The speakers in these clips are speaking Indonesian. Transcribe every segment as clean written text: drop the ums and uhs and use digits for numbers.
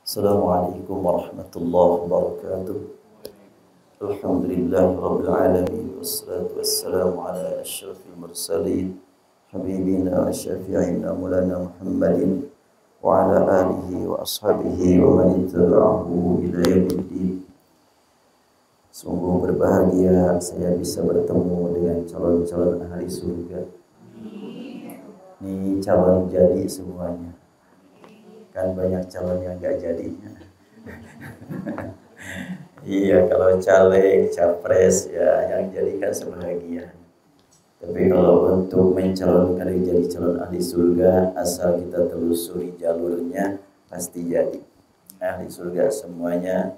Assalamualaikum warahmatullahi wabarakatuh. Alhamdulillahi rabbil alamin wassalatu wassalamu ala asyrafil mursalin habibina wa syafi'ina maulana Muhammadin wa ala alihi wa ashabihi wa man ittaba'ahu ila yaumiddin. Sungguh berbahagia saya bisa bertemu dengan calon-calon ahli surga. Ini calon jadi semuanya. Kan banyak calon yang gak jadinya. Iya, kalau caleg, capres ya yang jadikan sebahagia. Tapi kalau untuk mencalonkan jadi calon ahli surga, asal kita telusuri jalurnya pasti jadi ahli surga semuanya.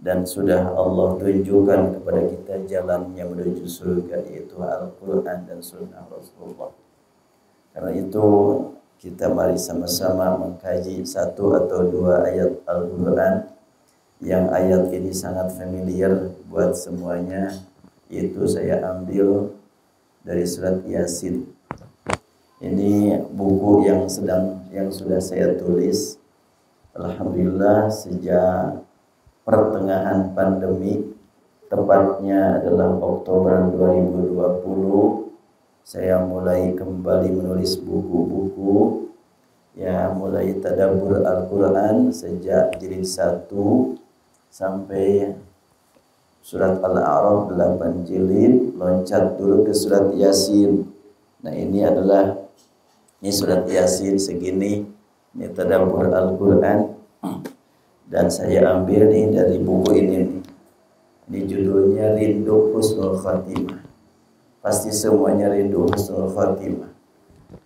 Dan sudah Allah tunjukkan kepada kita jalannya menuju surga, yaitu Al-Quran dan Sunnah Rasulullah. Karena itu kita mari sama-sama mengkaji satu atau dua ayat Al-Quran yang ayat ini sangat familiar buat semuanya, yaitu saya ambil dari surat Yasin. Ini buku yang sudah saya tulis. Alhamdulillah sejak pertengahan pandemi, tepatnya adalah Oktober 2020, saya mulai kembali menulis buku-buku, ya mulai tadabbur Al-Quran sejak jilid 1 sampai surat Al-A'raf 8 jilid, loncat dulu ke surat Yasin. Nah ini surat Yasin segini, ini tadabbur Al-Quran. Dan saya ambil nih dari buku ini nih. Ini judulnya Rindu Husnul Khatimah. Pasti semuanya rindu husnul khatimah.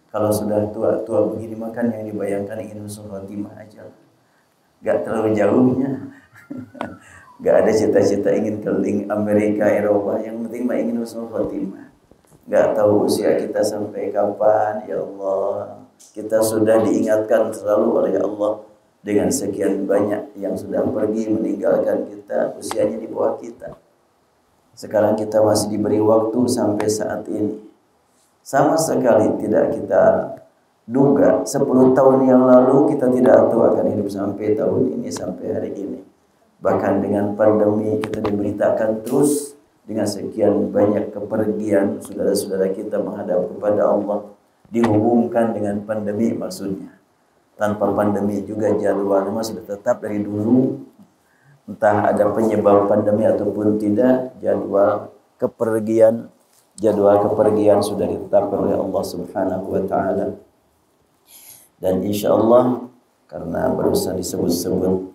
Kalau sudah tua-tua begini makan yang dibayangkan ingin husnul khatimah aja. Gak terlalu jauhnya. Gak ada cita-cita ingin keliling Amerika, Eropa. Yang penting mah ingin husnul khatimah. Gak tahu usia kita sampai kapan. Ya Allah, kita sudah diingatkan selalu oleh Allah dengan sekian banyak yang sudah pergi meninggalkan kita, usianya di bawah kita. Sekarang kita masih diberi waktu sampai saat ini. Sama sekali tidak kita duga 10 tahun yang lalu kita tidak tahu akan hidup sampai tahun ini, sampai hari ini. Bahkan dengan pandemi kita diberitakan terus dengan sekian banyak kepergian saudara-saudara kita menghadap kepada Allah. Dihubungkan dengan pandemi maksudnya. Tanpa pandemi juga jadwalnya sudah tetap dari dulu. Entah ada penyebab pandemi ataupun tidak, jadwal kepergian sudah ditetapkan oleh Allah Subhanahu wa taala. Dan insya Allah karena barusan disebut-sebut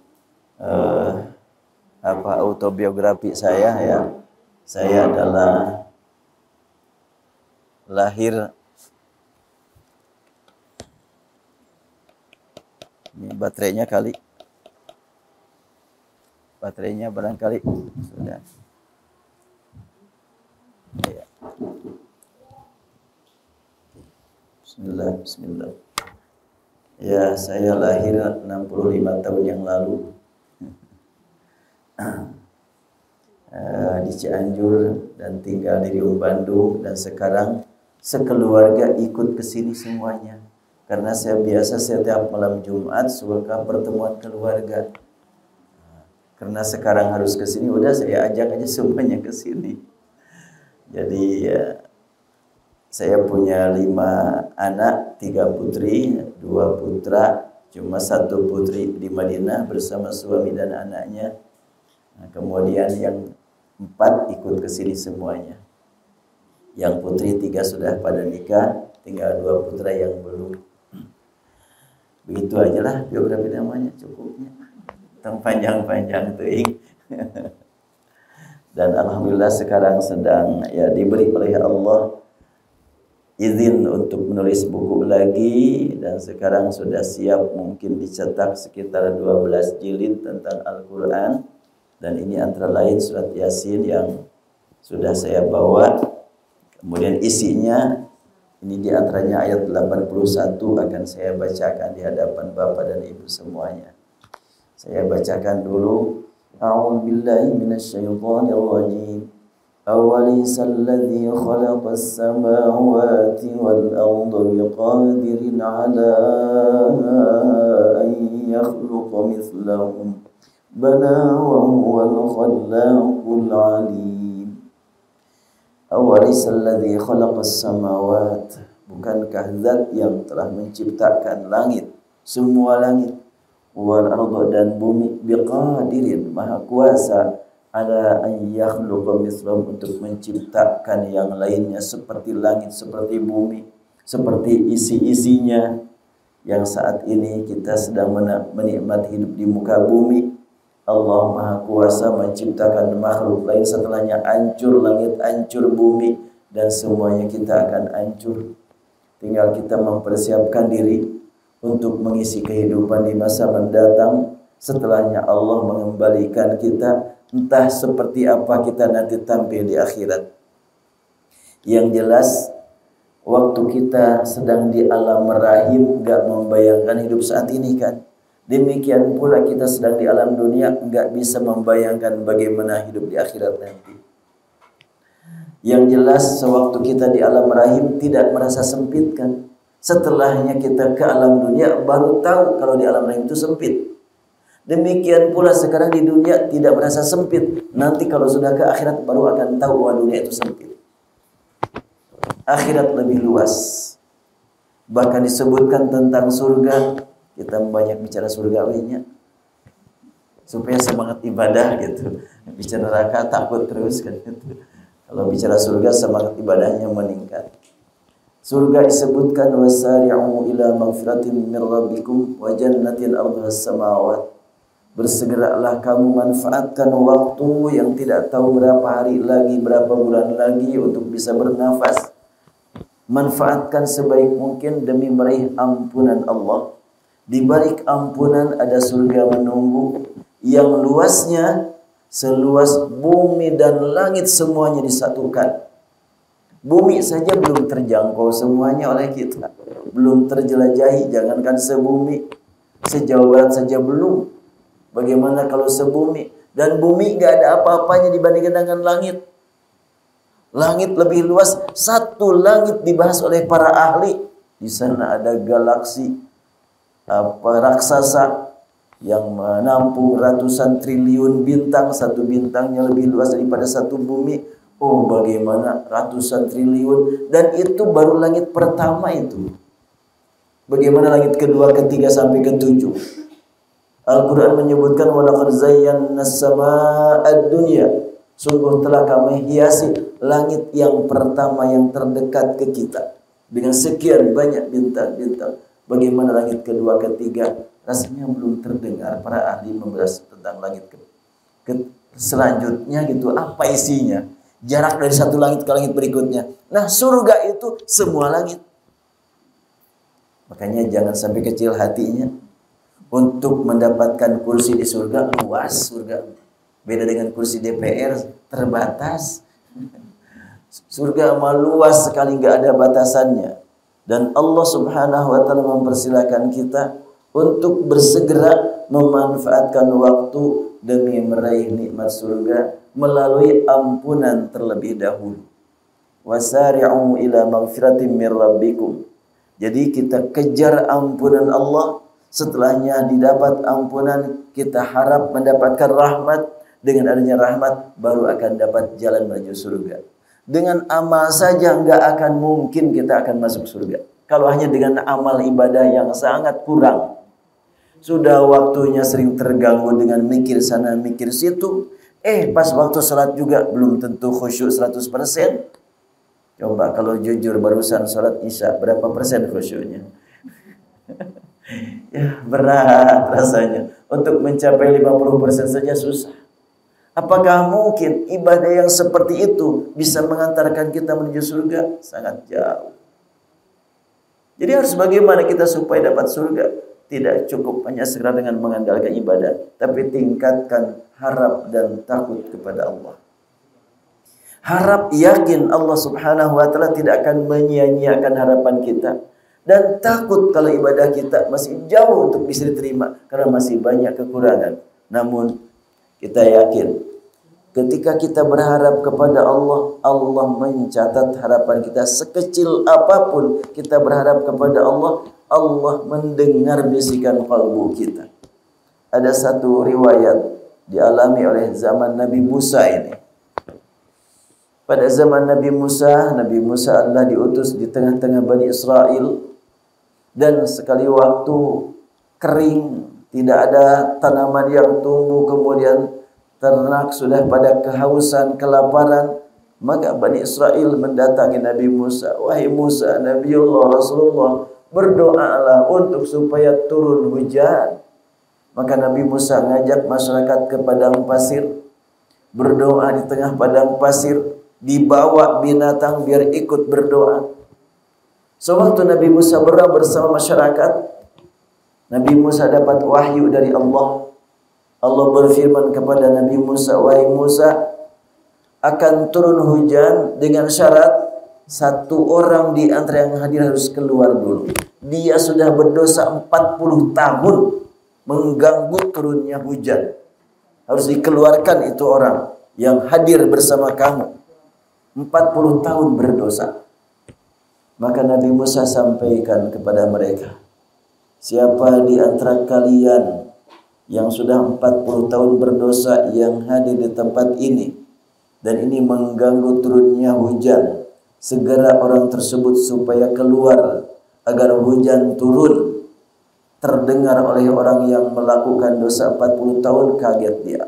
autobiografi saya, ya. Saya adalah lahir, ini baterainya barangkali sudah. Ya. Bismillah. Ya, saya lahir 65 tahun yang lalu di Cianjur dan tinggal di Riung Bandung, dan sekarang sekeluarga ikut ke sini semuanya. Karena saya biasa setiap malam Jumat suka pertemuan keluarga. Karena sekarang harus ke sini, udah saya ajak aja semuanya ke sini. Jadi saya punya 5 anak, 3 putri, 2 putra, cuma 1 putri di Madinah bersama suami dan anaknya. Nah, kemudian yang 4 ikut ke sini semuanya. Yang putri 3 sudah pada nikah, tinggal 2 putra yang belum. Begitu aja lah biografi namanya, cukupnya. Panjang-panjang tuh. Dan alhamdulillah sekarang sedang diberi oleh Allah izin untuk menulis buku lagi, dan sekarang sudah siap mungkin dicetak sekitar 12 jilid tentang Al-Quran, dan ini antara lain surat Yasin yang sudah saya bawa. Kemudian isinya ini diantaranya ayat 81 akan saya bacakan di hadapan Bapak dan Ibu semuanya. Saya bacakan dulu. A'udzubillahi minasyaitonir rajim. أوليس الذي خلق السماوات والأرض بقادر على أن يخلق مثلهم بلى وهو الخلاق العليم. أوليس الذي خلق السماوات, bukankah zat yang telah menciptakan langit, semua langit, wal arda dan bumi, biqadirin, maha kuasa, ala an yakhluqa mislahum, untuk menciptakan yang lainnya seperti langit, seperti bumi, seperti isi-isinya. Yang saat ini kita sedang menikmati hidup di muka bumi, Allah maha kuasa menciptakan makhluk lain setelahnya. Hancur langit, hancur bumi, dan semuanya kita akan hancur. Tinggal kita mempersiapkan diri untuk mengisi kehidupan di masa mendatang. Setelahnya Allah mengembalikan kita, entah seperti apa kita nanti tampil di akhirat. Yang jelas, waktu kita sedang di alam rahim gak membayangkan hidup saat ini kan. Demikian pula kita sedang di alam dunia gak bisa membayangkan bagaimana hidup di akhirat nanti. Yang jelas, sewaktu kita di alam rahim tidak merasa sempit kan. Setelahnya kita ke alam dunia baru tahu kalau di alam rahim itu sempit. Demikian pula sekarang di dunia tidak merasa sempit. Nanti kalau sudah ke akhirat baru akan tahu bahwa dunia itu sempit. Akhirat lebih luas. Bahkan disebutkan tentang surga. Kita banyak bicara surgawinya supaya semangat ibadah gitu. Bicara neraka takut terus kan gitu. Kalau bicara surga semangat ibadahnya meningkat. Surga disebutkan wasari'u ila maghfiratin min rabbikum wa jannatin ardhuha as-samawat. Bersegeralah kamu manfaatkan waktu yang tidak tahu berapa hari lagi, berapa bulan lagi untuk bisa bernafas. Manfaatkan sebaik mungkin demi meraih ampunan Allah. Di balik ampunan ada surga menunggu yang luasnya seluas bumi dan langit semuanya disatukan. Bumi saja belum terjangkau semuanya oleh kita. Belum terjelajahi, jangankan sebumi. Sejauh barat saja belum. Bagaimana kalau sebumi? Dan bumi gak ada apa-apanya dibandingkan dengan langit. Langit lebih luas. Satu langit dibahas oleh para ahli. Di sana ada galaksi raksasa yang menampung ratusan triliun bintang. Satu bintangnya lebih luas daripada satu bumi. Oh, bagaimana ratusan triliun. Dan itu baru langit pertama itu. Bagaimana langit kedua, ketiga, sampai ketujuh. Al-Quran menyebutkan walaqad zayyana as-samaa'a dunya, sungguh telah kami hiasi langit yang pertama yang terdekat ke kita dengan sekian banyak bintang-bintang. Bagaimana langit kedua, ketiga, rasanya belum terdengar para ahli membahas tentang langit selanjutnya gitu, apa isinya, jarak dari satu langit ke langit berikutnya. Nah, surga itu semua langit. Makanya jangan sampai kecil hatinya. Untuk mendapatkan kursi di surga, luas surga. Beda dengan kursi DPR, terbatas. Surga mah luas sekali, nggak ada batasannya. Dan Allah Subhanahu wa Ta'ala mempersilakan kita untuk bersegera memanfaatkan waktu demi meraih nikmat surga melalui ampunan terlebih dahulu. Wasari'u ila maghfiratin min rabbikum. Jadi kita kejar ampunan Allah. Setelahnya didapat ampunan, kita harap mendapatkan rahmat. Dengan adanya rahmat, baru akan dapat jalan menuju surga. Dengan amal saja nggak akan mungkin kita akan masuk surga. Kalau hanya dengan amal ibadah yang sangat kurang. Sudah waktunya sering terganggu dengan mikir sana, mikir situ. Pas waktu salat juga belum tentu khusyuk 100%. Coba kalau jujur barusan salat isya, berapa persen khusyuknya? Ya, berat rasanya. Untuk mencapai 50% saja susah. Apakah mungkin ibadah yang seperti itu bisa mengantarkan kita menuju surga? Sangat jauh. Jadi harus bagaimana kita supaya dapat surga? Tidak cukup hanya segera dengan mengandalkan ibadah, tapi tingkatkan harap dan takut kepada Allah. Harap yakin Allah Subhanahu wa Ta'ala tidak akan menyia-nyiakan harapan kita. Dan takut kalau ibadah kita masih jauh untuk bisa diterima karena masih banyak kekurangan. Namun kita yakin Ketika kita berharap kepada Allah, Allah mencatat harapan kita. Sekecil apapun kita berharap kepada Allah, Allah mendengar bisikan kalbu kita. Ada satu riwayat dialami oleh zaman Nabi Musa ini. Pada zaman Nabi Musa adalah diutus di tengah-tengah Bani Israel. Dan sekali waktu kering, tidak ada tanaman yang tumbuh, kemudian ternak sudah pada kehausan, kelaparan, maka Bani Israel mendatangi Nabi Musa. Wahai Musa, Nabiullah, Rasulullah, berdoalah untuk supaya turun hujan. Maka Nabi Musa ngajak masyarakat ke padang pasir, berdoa di tengah padang pasir, dibawa binatang biar ikut berdoa. Sewaktu Nabi Musa berdoa bersama masyarakat, Nabi Musa dapat wahyu dari Allah. Allah berfirman kepada Nabi Musa, wahai Musa, akan turun hujan dengan syarat satu orang di antara yang hadir harus keluar dulu. Dia sudah berdosa 40 tahun mengganggu turunnya hujan. Harus dikeluarkan itu orang yang hadir bersama kamu. 40 tahun berdosa. Maka Nabi Musa sampaikan kepada mereka, siapa di antara kalian yang sudah 40 tahun berdosa yang hadir di tempat ini dan ini mengganggu turunnya hujan, segera orang tersebut supaya keluar agar hujan turun. Terdengar oleh orang yang melakukan dosa 40 tahun, kaget dia,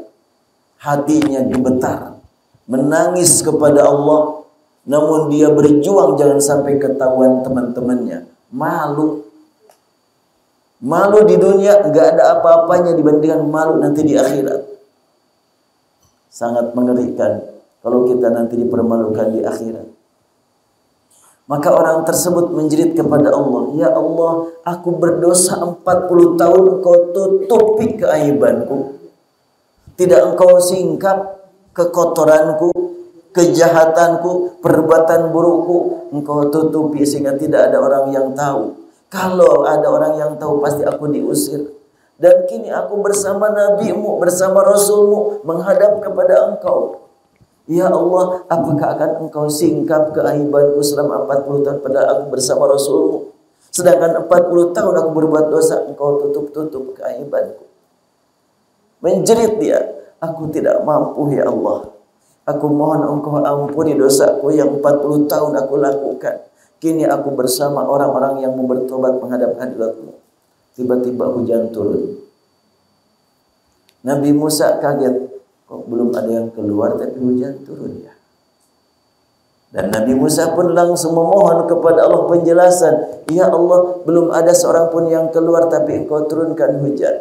hatinya gemetar, menangis kepada Allah. Namun dia berjuang jangan sampai ketahuan teman-temannya. Malu di dunia enggak ada apa-apanya dibandingkan malu nanti di akhirat. Sangat mengerikan kalau kita nanti dipermalukan di akhirat. Maka orang tersebut menjerit kepada Allah, ya Allah, aku berdosa 40 tahun, Engkau tutupi keaibanku. Tidak Engkau singkap kekotoranku, kejahatanku, perbuatan burukku, Engkau tutupi sehingga tidak ada orang yang tahu. Kalau ada orang yang tahu pasti aku diusir. Dan kini aku bersama Nabi-Mu, bersama Rasul-Mu menghadap kepada Engkau. Ya Allah, apakah akan Engkau singkap keaibanku selama 40 tahun padahal aku bersama Rasul-Mu? Sedangkan 40 tahun aku berbuat dosa, Engkau tutup-tutup keaibanku. Menjerit dia, aku tidak mampu ya Allah. Aku mohon Engkau ampuni dosaku yang 40 tahun aku lakukan. Kini aku bersama orang-orang yang mau bertobat menghadap hadirat-Mu. Tiba-tiba hujan turun. Nabi Musa kaget. Kok belum ada yang keluar tapi hujan turun ya. Dan Nabi Musa pun langsung memohon kepada Allah penjelasan. Ya Allah, belum ada seorang pun yang keluar tapi Engkau turunkan hujan.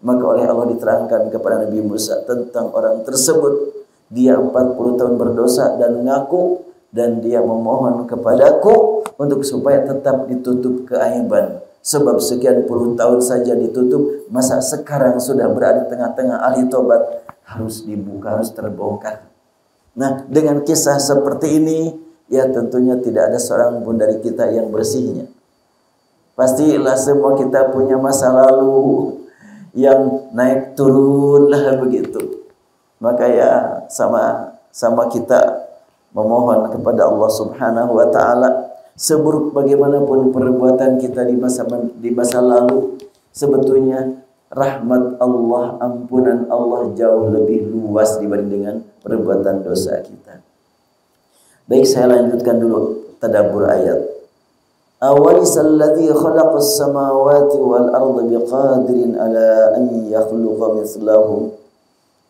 Maka oleh Allah diterangkan kepada Nabi Musa tentang orang tersebut. Dia 40 tahun berdosa dan ngaku. Dan dia memohon kepadaku untuk supaya tetap ditutup keaiban. Sebab sekian puluh tahun saja ditutup, masa sekarang sudah berada di tengah-tengah ahli tobat, harus dibuka, harus terbongkar. Nah, dengan kisah seperti ini, ya tentunya tidak ada seorang pun dari kita yang bersihnya. Pastilah semua kita punya masa lalu yang naik turun lah begitu. Maka ya sama kita memohon kepada Allah Subhanahu wa taala, seburuk bagaimanapun perbuatan kita di masa lalu, sebetulnya rahmat Allah, ampunan Allah jauh lebih luas dibanding dengan perbuatan dosa kita. Baik, saya lanjutkan dulu tadabbur ayat. Awalaysalladzi khalaqas samawati wal arda biqadirin ala an yakhluqa mithlahum.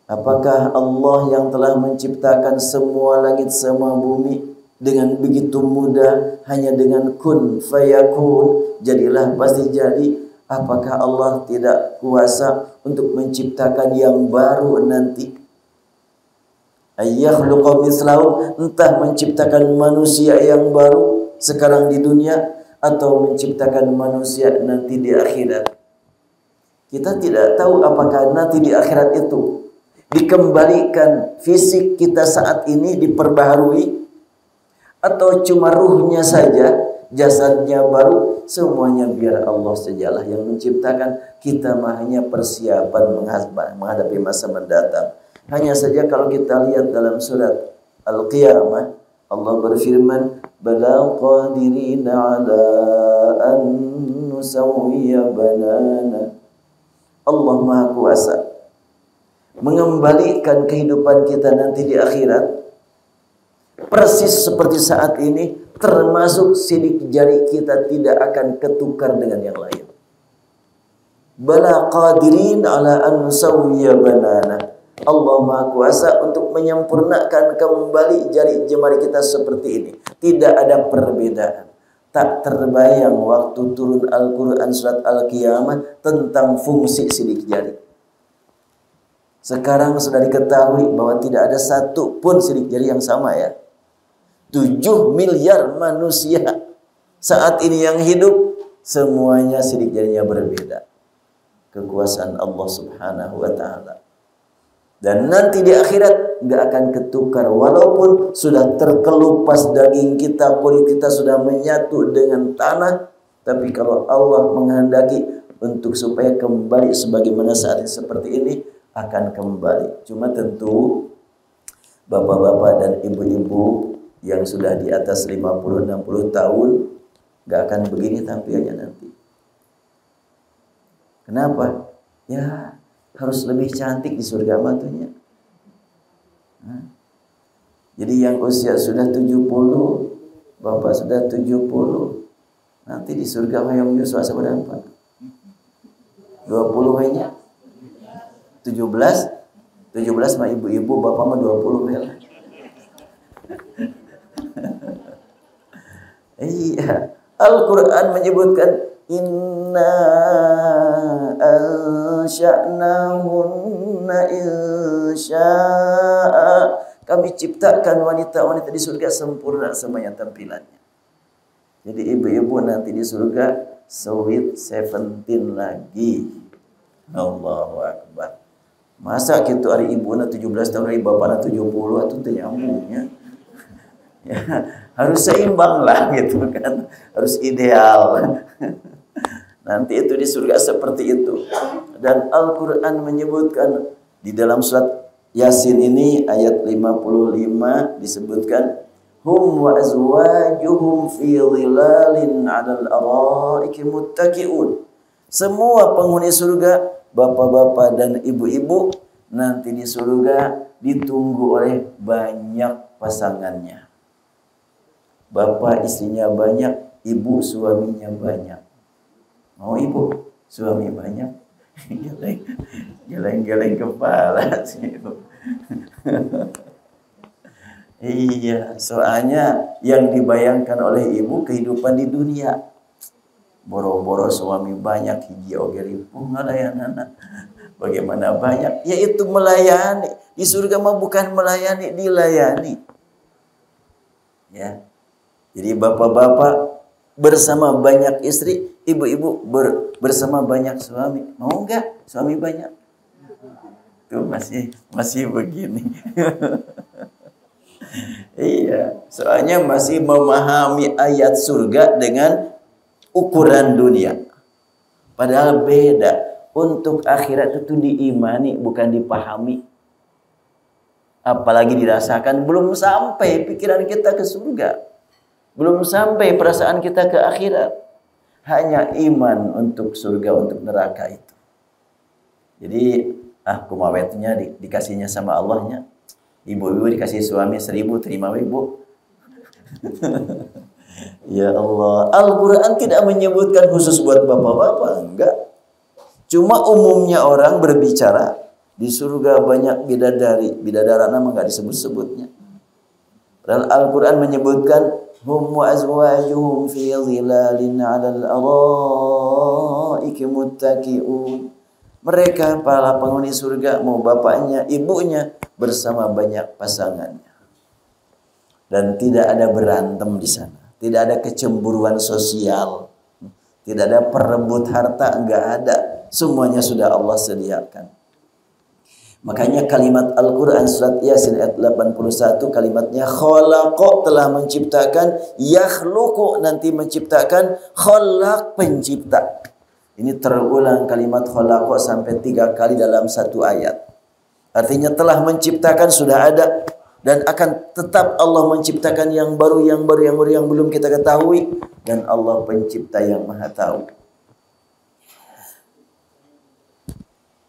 Apakah Allah yang telah menciptakan semua langit semua bumi dengan begitu mudah, hanya dengan kun fayakun, jadilah pasti jadi? Apakah Allah tidak kuasa untuk menciptakan yang baru nanti? Ayyakhluqa mislahum, entah menciptakan manusia yang baru sekarang di dunia atau menciptakan manusia nanti di akhirat. Kita tidak tahu apakah nanti di akhirat itu dikembalikan fisik kita saat ini diperbaharui, atau cuma ruhnya saja, jasadnya baru, semuanya biar Allah sajalah yang menciptakan. Kita hanya persiapan menghadapi masa mendatang. Hanya saja kalau kita lihat dalam surat Al-Qiyamah, Allah berfirman, "Bala qadirina ala an nusawwiya banana." Allah Maha Kuasa mengembalikan kehidupan kita nanti di akhirat persis seperti saat ini, termasuk sidik jari kita tidak akan ketukar dengan yang lain. Bala qadirin ala an nusawwiya banana. Allah Maha Kuasa untuk menyempurnakan kembali jari jemari kita seperti ini. Tidak ada perbedaan. Tak terbayang waktu turun Al-Quran surat Al-Qiyamah tentang fungsi sidik jari. Sekarang sudah diketahui bahwa tidak ada satu pun sidik jari yang sama ya. 7 miliar manusia saat ini yang hidup, semuanya sidik jarinya berbeda. Kekuasaan Allah Subhanahu wa Ta'ala. Dan nanti di akhirat nggak akan ketukar, walaupun sudah terkelupas daging kita, kulit kita sudah menyatu dengan tanah, tapi kalau Allah menghendaki untuk supaya kembali sebagaimana saat ini seperti ini, akan kembali. Cuma tentu bapak-bapak dan ibu-ibu yang sudah di atas 50-60 tahun nggak akan begini tampilnya nanti. Kenapa? Ya harus lebih cantik di surga matunya. Jadi yang usia sudah 70, bapak sudah 70, nanti di surga hayang Yusuf berapa? 20 hanya? 17 mah ibu-ibu, bapak mah 20 mel. Iya, Al-Quran menyebutkan inna ansha'nahunna insya'a. Kami ciptakan wanita-wanita di surga sempurna semuanya tampilannya. Jadi ibu-ibu nanti di surga sweet 17 lagi. Allahu Akbar. Masa gitu hari ibu na 17 tahun, hari bapak na 70, itu nyambungnya. Ya, harus seimbang lah gitu kan. Harus ideal. Nanti itu di surga seperti itu. Dan Al-Quran menyebutkan di dalam surat Yasin ini ayat 55 disebutkan hum wa azwajuhum fi dhilalin 'alal araiki muttaqi'un. Semua penghuni surga, bapak-bapak dan ibu-ibu, nanti di surga ditunggu oleh banyak pasangannya. Bapak istrinya banyak, ibu suaminya banyak. Mau ibu suami banyak? Geleng-geleng kepala sih. Iya, soalnya yang dibayangkan oleh ibu kehidupan di dunia. Boro-boro suami banyak, hiji oge ripuh ngalayanana. Bagaimana banyak? Yaitu melayani. Di surga mah bukan melayani, dilayani. Ya. Jadi bapak-bapak bersama banyak istri, ibu-ibu bersama banyak suami. Mau enggak suami banyak? Tuh masih begini. Iya, soalnya masih memahami ayat surga dengan ukuran dunia. Padahal beda. Untuk akhirat itu diimani, bukan dipahami. Apalagi dirasakan, belum sampai pikiran kita ke surga. Belum sampai perasaan kita ke akhirat. Hanya iman untuk surga, untuk neraka itu. Jadi, kumawetnya dikasihnya sama Allahnya. Ibu-ibu dikasih suami 1000, terima ibu. Ya Allah, Al-Quran tidak menyebutkan khusus buat bapak-bapak, enggak. Cuma umumnya orang berbicara, di surga banyak bidadari. Bidadara nama enggak disebut-sebutnya. Padahal Al-Quran menyebutkan hum wa azwajuhum fi dhilalin 'alal araiki muttaqi'un. Mereka para penghuni surga, mau bapaknya, ibunya, bersama banyak pasangannya. Dan tidak ada berantem di sana. Tidak ada kecemburuan sosial. Tidak ada perebut harta, enggak ada. Semuanya sudah Allah sediakan. Makanya kalimat Al-Quran surat Yasin ayat 81 kalimatnya khalaqa, telah menciptakan, yakhluqu, nanti menciptakan, khalaq, pencipta. Ini terulang kalimat khalaqa sampai 3 kali dalam satu ayat. Artinya telah menciptakan, sudah ada, dan akan tetap Allah menciptakan yang baru yang belum kita ketahui, dan Allah pencipta yang maha tahu.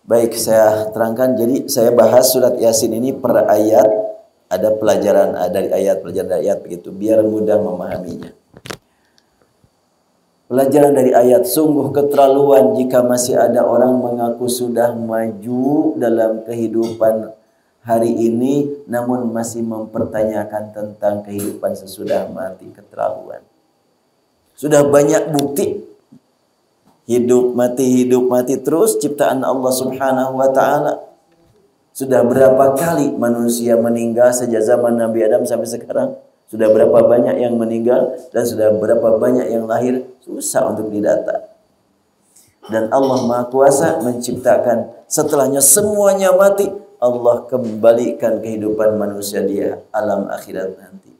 Baik, saya terangkan. Jadi saya bahas surat Yasin ini per ayat, ada pelajaran dari ayat, pelajaran dari ayat begitu, biar mudah memahaminya. Pelajaran dari ayat, sungguh keterlaluan jika masih ada orang mengaku sudah maju dalam kehidupan hari ini, namun masih mempertanyakan tentang kehidupan sesudah mati. Keterlaluan. Sudah banyak bukti hidup mati terus ciptaan Allah Subhanahu wa taala. Sudah berapa kali manusia meninggal sejak zaman Nabi Adam sampai sekarang? Sudah berapa banyak yang meninggal dan sudah berapa banyak yang lahir? Susah untuk didata. Dan Allah Maha Kuasa menciptakan, setelahnya semuanya mati, Allah kembalikan kehidupan manusia di alam akhirat nanti.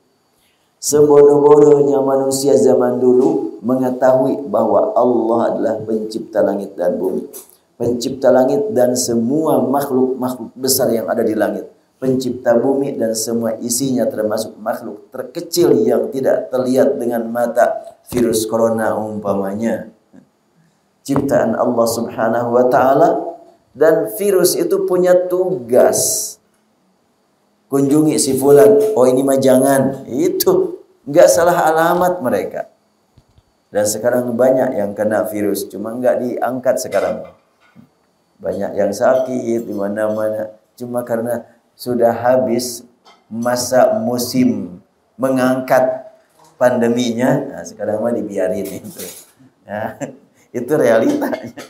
Sebodoh-bodohnya manusia zaman dulu mengetahui bahwa Allah adalah pencipta langit dan bumi, pencipta langit dan semua makhluk-makhluk besar yang ada di langit, pencipta bumi dan semua isinya, termasuk makhluk terkecil yang tidak terlihat dengan mata, virus corona umpamanya, ciptaan Allah Subhanahu wa taala. Dan virus itu punya tugas, kunjungi si fulan, oh ini mah jangan, itu nggak salah alamat mereka. Dan sekarang banyak yang kena virus, cuma nggak diangkat sekarang. Banyak yang sakit di mana-mana, cuma karena sudah habis masa musim mengangkat pandeminya. Nah, sekarang mah dibiarin itu. Ya, itu realitanya.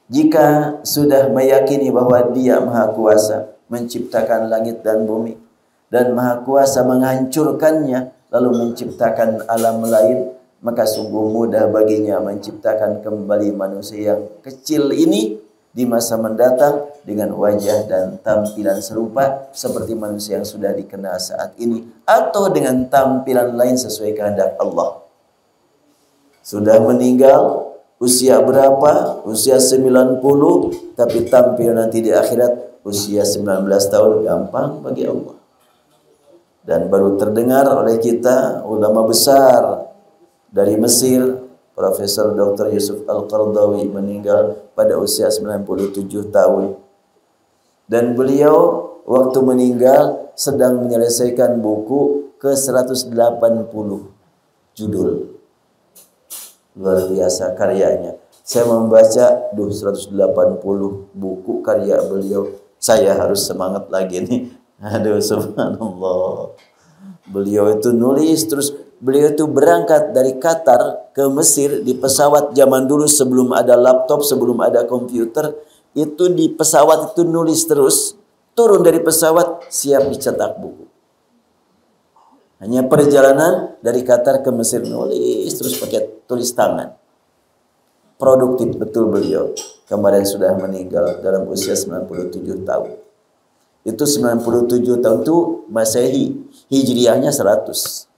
Jika sudah meyakini bahwa Dia Maha Kuasa menciptakan langit dan bumi, dan Maha Kuasa menghancurkannya lalu menciptakan alam lain, maka sungguh mudah baginya menciptakan kembali manusia yang kecil ini di masa mendatang dengan wajah dan tampilan serupa seperti manusia yang sudah dikenal saat ini, atau dengan tampilan lain sesuai kehendak Allah. Sudah meninggal, usia berapa? Usia 90, tapi tampil nanti di akhirat usia 19 tahun, gampang bagi Allah. Dan baru terdengar oleh kita ulama besar dari Mesir, Profesor Dr. Yusuf Al-Qaradawi meninggal pada usia 97 tahun. Dan beliau waktu meninggal sedang menyelesaikan buku ke 180 judul. Luar biasa karyanya. Saya membaca 180 buku karya beliau. Saya harus semangat lagi nih. Aduh, subhanallah. Beliau itu nulis terus. Beliau itu berangkat dari Qatar ke Mesir di pesawat zaman dulu, sebelum ada laptop, sebelum ada komputer. Itu di pesawat itu nulis terus. Turun dari pesawat siap dicetak buku. Hanya perjalanan dari Qatar ke Mesir, nulis terus pakai tulis tangan. Produktif betul beliau. Kemarin sudah meninggal dalam usia 97 tahun. Itu 97 tahun itu Masehi, Hijriahnya 100.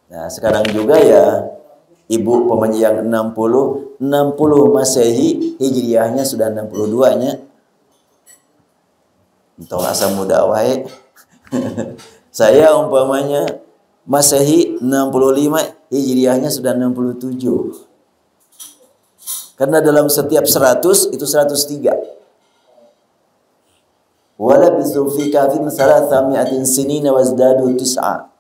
Nah, sekarang juga ya ibu pemenyi yang 60 Masehi, Hijriahnya sudah 62-nya. Entah asal muda wae. Saya umpamanya Masehi 65, Hijriahnya sudah 67. Karena dalam setiap 100 itu 103. Wala bisu fi kafin 300 sinina wazdadu 9.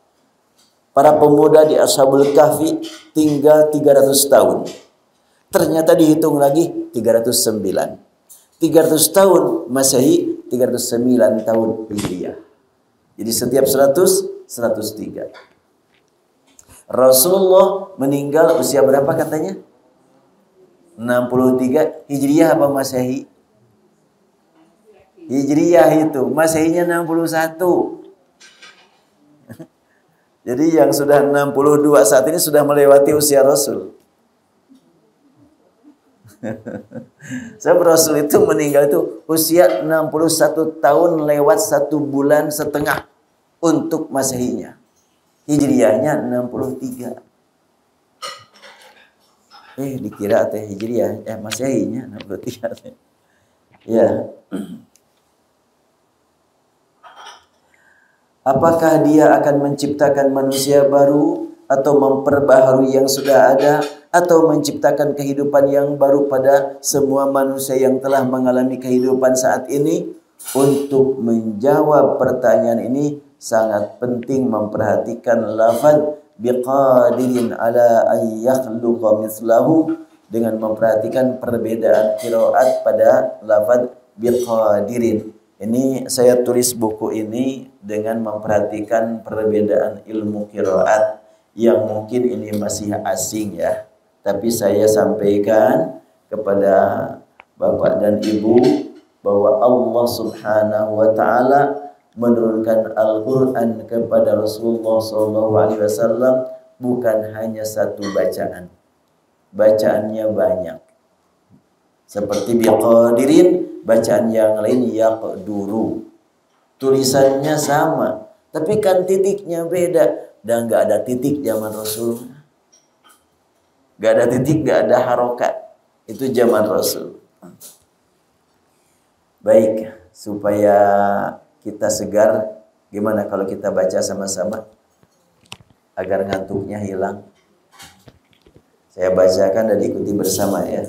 Para pemuda di Ashabul Kahfi tinggal 300 tahun. Ternyata dihitung lagi 309. 300 tahun Masehi, 309 tahun Hijriah. Jadi setiap 100, 103. Rasulullah meninggal usia berapa katanya? 63. Hijriah apa Masehi? Hijriah itu. Masehinya 61. Jadi yang sudah 62 saat ini sudah melewati usia Rasul. Sebab Rasul itu meninggal itu usia 61 tahun lewat 1 bulan setengah untuk Masehinya. Hijriahnya 63. dikira teh Hijriah, Masehinya berarti ya. Apakah dia akan menciptakan manusia baru atau memperbaharui yang sudah ada atau menciptakan kehidupan yang baru pada semua manusia yang telah mengalami kehidupan saat ini? Untuk menjawab pertanyaan ini sangat penting memperhatikan lafaz biqadirin ala ay yakhluqa mislahu, dengan memperhatikan perbedaan qiraat pada lafaz biqadirin. Ini saya tulis buku ini dengan memperhatikan perbedaan ilmu qiraat yang mungkin ini masih asing ya. Tapi saya sampaikan kepada Bapak dan Ibu bahwa Allah Subhanahu wa taala menurunkan Al-Qur'an kepada Rasulullah SAW bukan hanya satu bacaan. Bacaannya banyak. Seperti biqadirin, bacaan yang lain yaqduru. Tulisannya sama, tapi kan titiknya beda. Dan nggak ada titik zaman Rasul. Nggak ada titik, nggak ada harokat. Itu zaman Rasul. Baik, supaya kita segar, gimana kalau kita baca sama-sama agar ngantuknya hilang? Saya bacakan dan ikuti bersama ya.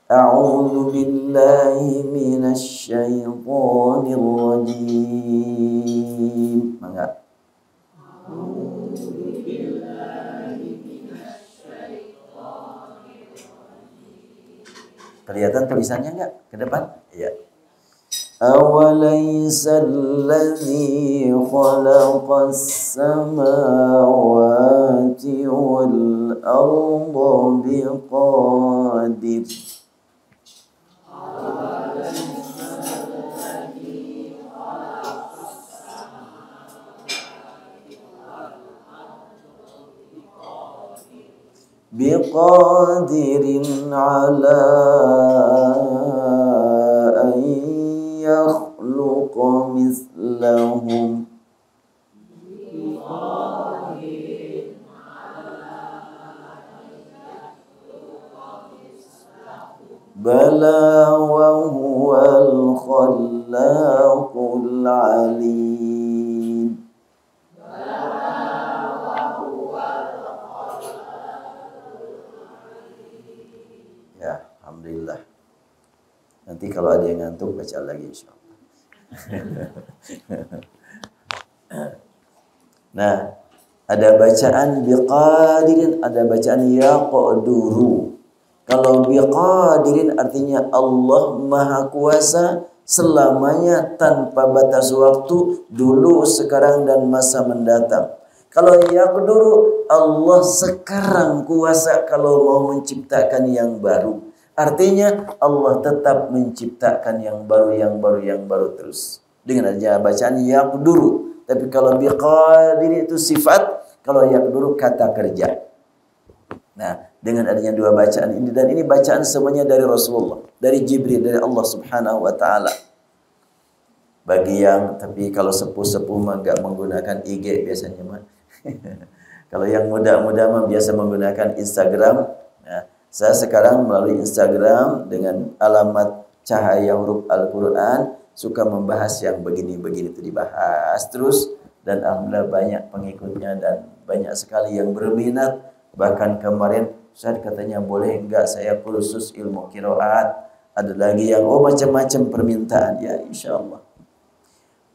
A'udzu billahi minasy syaithanir rajim. Mangga. A'udzu billahi minasy syaithanir rajim. Kelihatan tulisannya enggak ke depan? Iya. Awalaysa alladhi khalaqas samawati wal arda biqadir. Biqadirin ala an yakhluqa mislahum. Bala wa huwal khallaqul alim. Ya, alhamdulillah. Nanti kalau ada yang ngantuk baca lagi insyaallah. Nah, ada bacaan biqadirin, ada bacaan yaqduru. Kalau biqadirin artinya Allah Maha Kuasa selamanya tanpa batas waktu, dulu, sekarang dan masa mendatang. Kalau yaqduru, Allah sekarang kuasa kalau mau menciptakan yang baru. Artinya Allah tetap menciptakan yang baru terus. Dengan aja bacaan yaqduru. Tapi kalau biqadir itu sifat, kalau yaqduru kata kerja. Nah, dengan adanya dua bacaan ini, dan ini bacaan semuanya dari Rasulullah, dari Jibril, dari Allah Subhanahu wa taala. Bagi yang, tapi kalau sepuh-sepuh mah enggak menggunakan IG biasanya mah. Kalau yang muda-muda mah biasa menggunakan Instagram. Nah, saya sekarang melalui Instagram dengan alamat Cahaya Huruf Al-Quran suka membahas yang begini-begini itu dibahas terus, dan alhamdulillah banyak pengikutnya dan banyak sekali yang berminat. Bahkan kemarin Ustaz katanya boleh enggak saya kursus ilmu qiraat. Ada lagi yang macam-macam permintaan ya, insyaallah.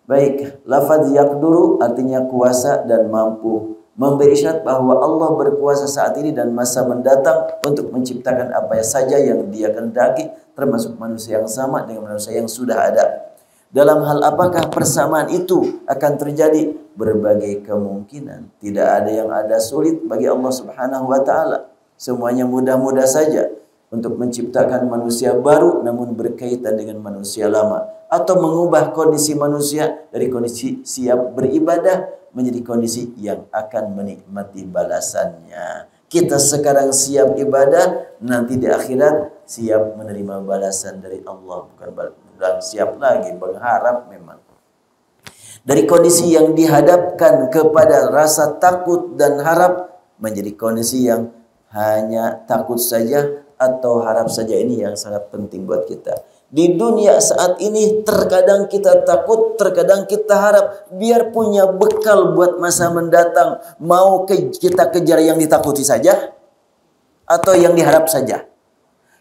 Baik, lafaz yaqduru artinya kuasa dan mampu, memberi isyarat bahwa Allah berkuasa saat ini dan masa mendatang untuk menciptakan apa saja yang Dia kehendaki, termasuk manusia yang sama dengan manusia yang sudah ada. Dalam hal apakah persamaan itu akan terjadi? Berbagai kemungkinan. Tidak ada yang ada sulit bagi Allah Subhanahu wa taala. Semuanya mudah-mudah saja untuk menciptakan manusia baru namun berkaitan dengan manusia lama, atau mengubah kondisi manusia dari kondisi siap beribadah menjadi kondisi yang akan menikmati balasannya. Kita sekarang siap ibadah, nanti di akhirat siap menerima balasan dari Allah, bukan siap lagi berharap memang. Dari kondisi yang dihadapkan kepada rasa takut dan harap menjadi kondisi yang hanya takut saja atau harap saja? Ini yang sangat penting buat kita. Di dunia saat ini terkadang kita takut, terkadang kita harap biar punya bekal buat masa mendatang. Mau kita kejar yang ditakuti saja atau yang diharap saja?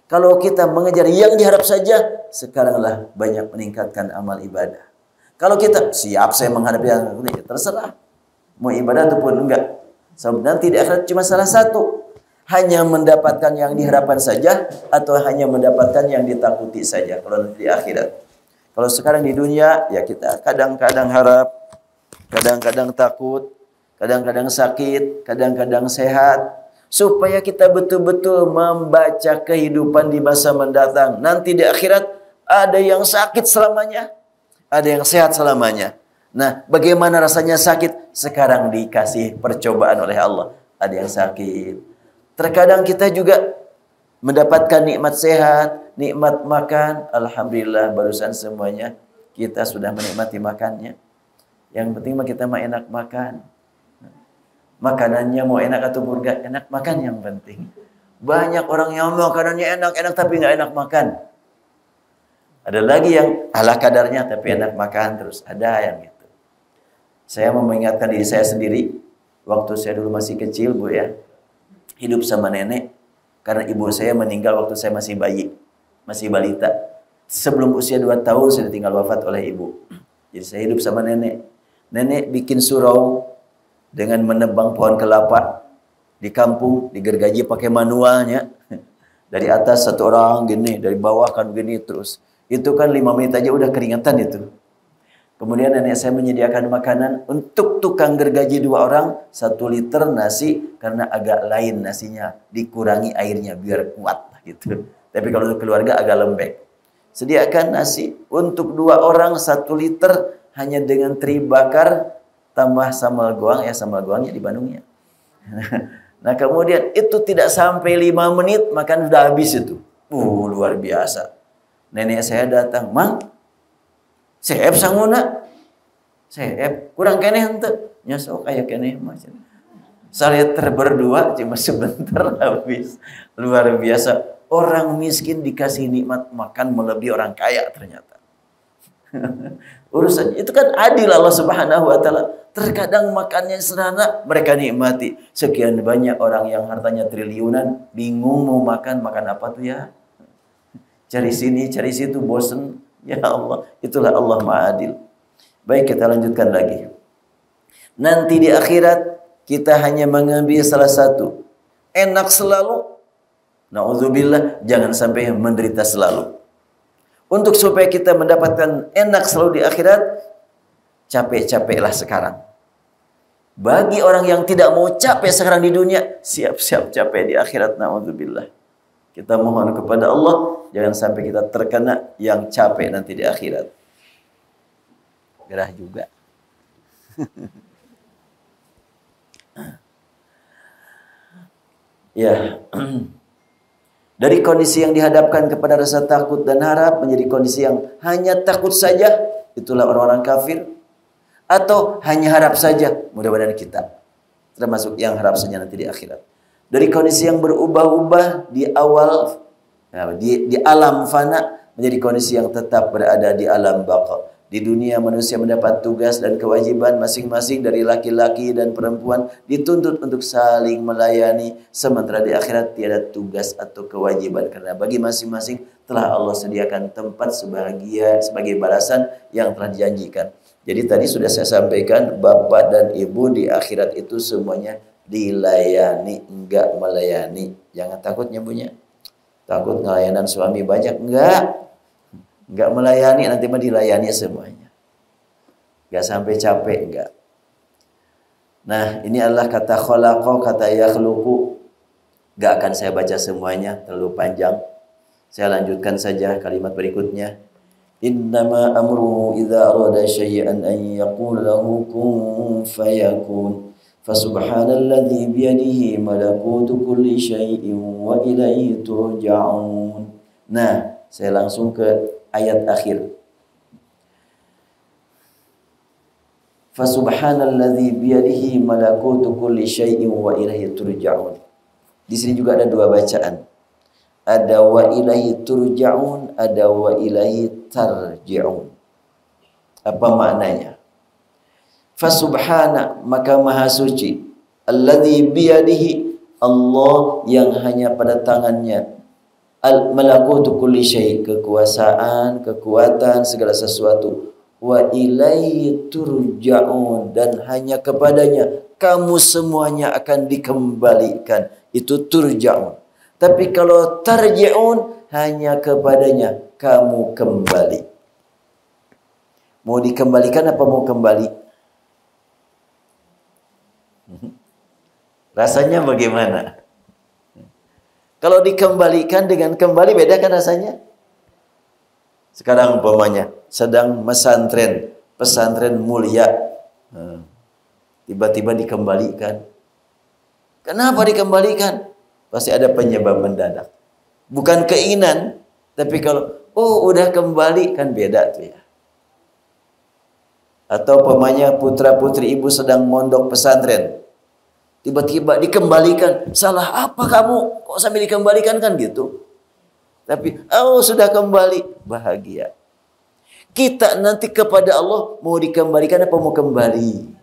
Kalau kita mengejar yang diharap saja, sekaranglah banyak meningkatkan amal ibadah. Kalau kita siap saya menghadapi yang ini, terserah mau ibadah ataupun enggak. Sebab nanti di akhirat cuma salah satu. Hanya mendapatkan yang diharapkan saja atau hanya mendapatkan yang ditakuti saja kalau nanti di akhirat. Kalau sekarang di dunia ya kita kadang-kadang harap, kadang-kadang takut, kadang-kadang sakit, kadang-kadang sehat, supaya kita betul-betul membaca kehidupan di masa mendatang. Nanti di akhirat ada yang sakit selamanya, ada yang sehat selamanya. Nah, bagaimana rasanya sakit? Sekarang dikasih percobaan oleh Allah. Ada yang sakit. Terkadang kita juga mendapatkan nikmat sehat, nikmat makan. Alhamdulillah barusan semuanya kita sudah menikmati makannya. Yang penting kita mah enak makan. Makanannya mau enak atau enggak enak, makan yang penting. Banyak orang yang makanannya enak-enak tapi nggak enak makan. Ada lagi yang ala kadarnya tapi enak makan terus. Ada yang gitu. Saya mau mengingatkan diri saya sendiri. Waktu saya dulu masih kecil, Bu ya. Hidup sama nenek. Karena ibu saya meninggal waktu saya masih bayi. Masih balita. Sebelum usia 2 tahun saya ditinggal wafat oleh ibu. Jadi saya hidup sama nenek. Nenek bikin surau dengan menebang pohon kelapa di kampung, digergaji pakai manualnya. Dari atas satu orang gini, dari bawah kan gini terus. Itu kan 5 menit aja udah keringetan itu. Kemudian nenek saya menyediakan makanan untuk tukang gergaji 2 orang, 1 liter nasi karena agak lain nasinya, dikurangi airnya biar kuat gitu. Tapi kalau untuk keluarga agak lembek. Sediakan nasi untuk 2 orang 1 liter hanya dengan teri bakar tambah sambal goang, ya sambal goangnya di Bandungnya. Nah kemudian itu tidak sampai 5 menit makan sudah habis itu. Luar biasa. Nenek saya datang, "Mang, seep sanguna." "Seep, kurang keneh henteu." "Nya sok aya keneh mah." Saliter berdua cuma sebentar habis. Luar biasa. Orang miskin dikasih nikmat makan melebihi orang kaya ternyata. Urusan itu kan adil Allah Subhanahu wa taala. Terkadang makannya sederhana mereka nikmati. Sekian banyak orang yang hartanya triliunan bingung mau makan apa tuh ya? Cari sini, cari situ, bosen. Ya Allah, itulah Allah Maha Adil. Baik, kita lanjutkan lagi. Nanti di akhirat kita hanya mengambil salah satu. Enak selalu. Na'udzubillah, jangan sampai menderita selalu. Untuk supaya kita mendapatkan enak selalu di akhirat, capek-capeklah sekarang. Bagi orang yang tidak mau capek sekarang di dunia, siap-siap capek di akhirat. Na'udzubillah. Kita mohon kepada Allah, jangan sampai kita terkena yang capek nanti di akhirat. Gerah juga. Ya. Dari kondisi yang dihadapkan kepada rasa takut dan harap menjadi kondisi yang hanya takut saja, itulah orang-orang kafir. Atau hanya harap saja, mudah-mudahan kita termasuk yang harap saja nanti di akhirat. Dari kondisi yang berubah-ubah di awal, di alam fana, menjadi kondisi yang tetap berada di alam baqa. Di dunia manusia mendapat tugas dan kewajiban masing-masing dari laki-laki dan perempuan, dituntut untuk saling melayani, sementara di akhirat tiada tugas atau kewajiban karena bagi masing-masing telah Allah sediakan tempat sebagai balasan yang telah dijanjikan. Jadi tadi sudah saya sampaikan, bapak dan ibu di akhirat itu semuanya dilayani, enggak melayani. Jangan takut nyebutnya. Takut ngelayanan suami banyak, enggak melayani, nanti mah dilayani semuanya. Enggak sampai capek, enggak. Nah, ini adalah kata khalaqa, kata yakhluqu. Enggak akan saya baca semuanya, terlalu panjang. Saya lanjutkan saja kalimat berikutnya. Innama amruhu idza arada syai'an an yaqula lahu kun fayakun. Fasubhanalladzi biyadihi malakutu kulli syai'in wa ilaihi turja'un. Nah, saya langsung ke ayat akhir. Fasubhanalladzi biyadihi malakutu kulli syai'in wa ilaihi turja'un. Di sini juga ada dua bacaan. Ada wa ilaihi turja'un, ada wa ilaihi tarji'un. Apa maknanya? Fasubhana, maka maha suci, alladzi biyadihi, Allah yang hanya pada tangannya malakutu kulli syai, kekuasaan, kekuatan segala sesuatu. Wa ilaihi turja'un, dan hanya kepadanya kamu semuanya akan dikembalikan. Itu turja'un. Tapi kalau tarji'un, hanya kepadanya kamu kembali. Mau dikembalikan apa mau kembali? Rasanya bagaimana? Kalau dikembalikan dengan kembali, beda kan rasanya? Sekarang umpamanya sedang pesantren, pesantren mulia, tiba-tiba dikembalikan. Kenapa dikembalikan? Pasti ada penyebab mendadak. Bukan keinginan, tapi kalau udah kembali kan beda tuh ya. Atau umpamanya putra-putri ibu sedang mondok pesantren, tiba-tiba dikembalikan. Salah apa kamu? Kok sampai dikembalikan kan gitu? Tapi sudah kembali, bahagia. Kita nanti kepada Allah mau dikembalikan apa mau kembali?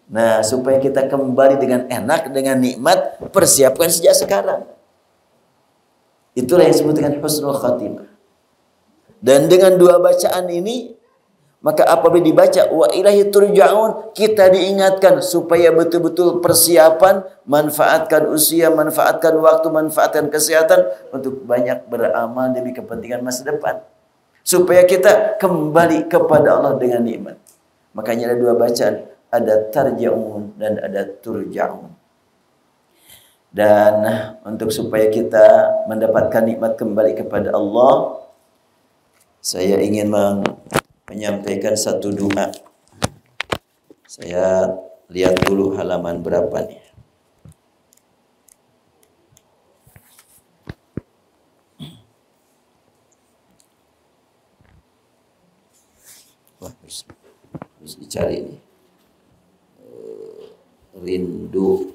Nah, supaya kita kembali dengan enak, dengan nikmat, persiapkan sejak sekarang. Itulah yang disebut dengan husnul khatimah. Dan dengan dua bacaan ini, maka apabila dibaca wa ilahi turja'un, kita diingatkan supaya betul-betul persiapan, manfaatkan usia, manfaatkan waktu, manfaatkan kesehatan untuk banyak beramal demi kepentingan masa depan. Supaya kita kembali kepada Allah dengan nikmat. Makanya ada dua bacaan, ada tarja'un dan ada turja'un. Dan untuk supaya kita mendapatkan nikmat kembali kepada Allah, saya ingin menyampaikan satu doa. Saya lihat dulu halaman berapa nih. Wah, harus dicari nih. Rindu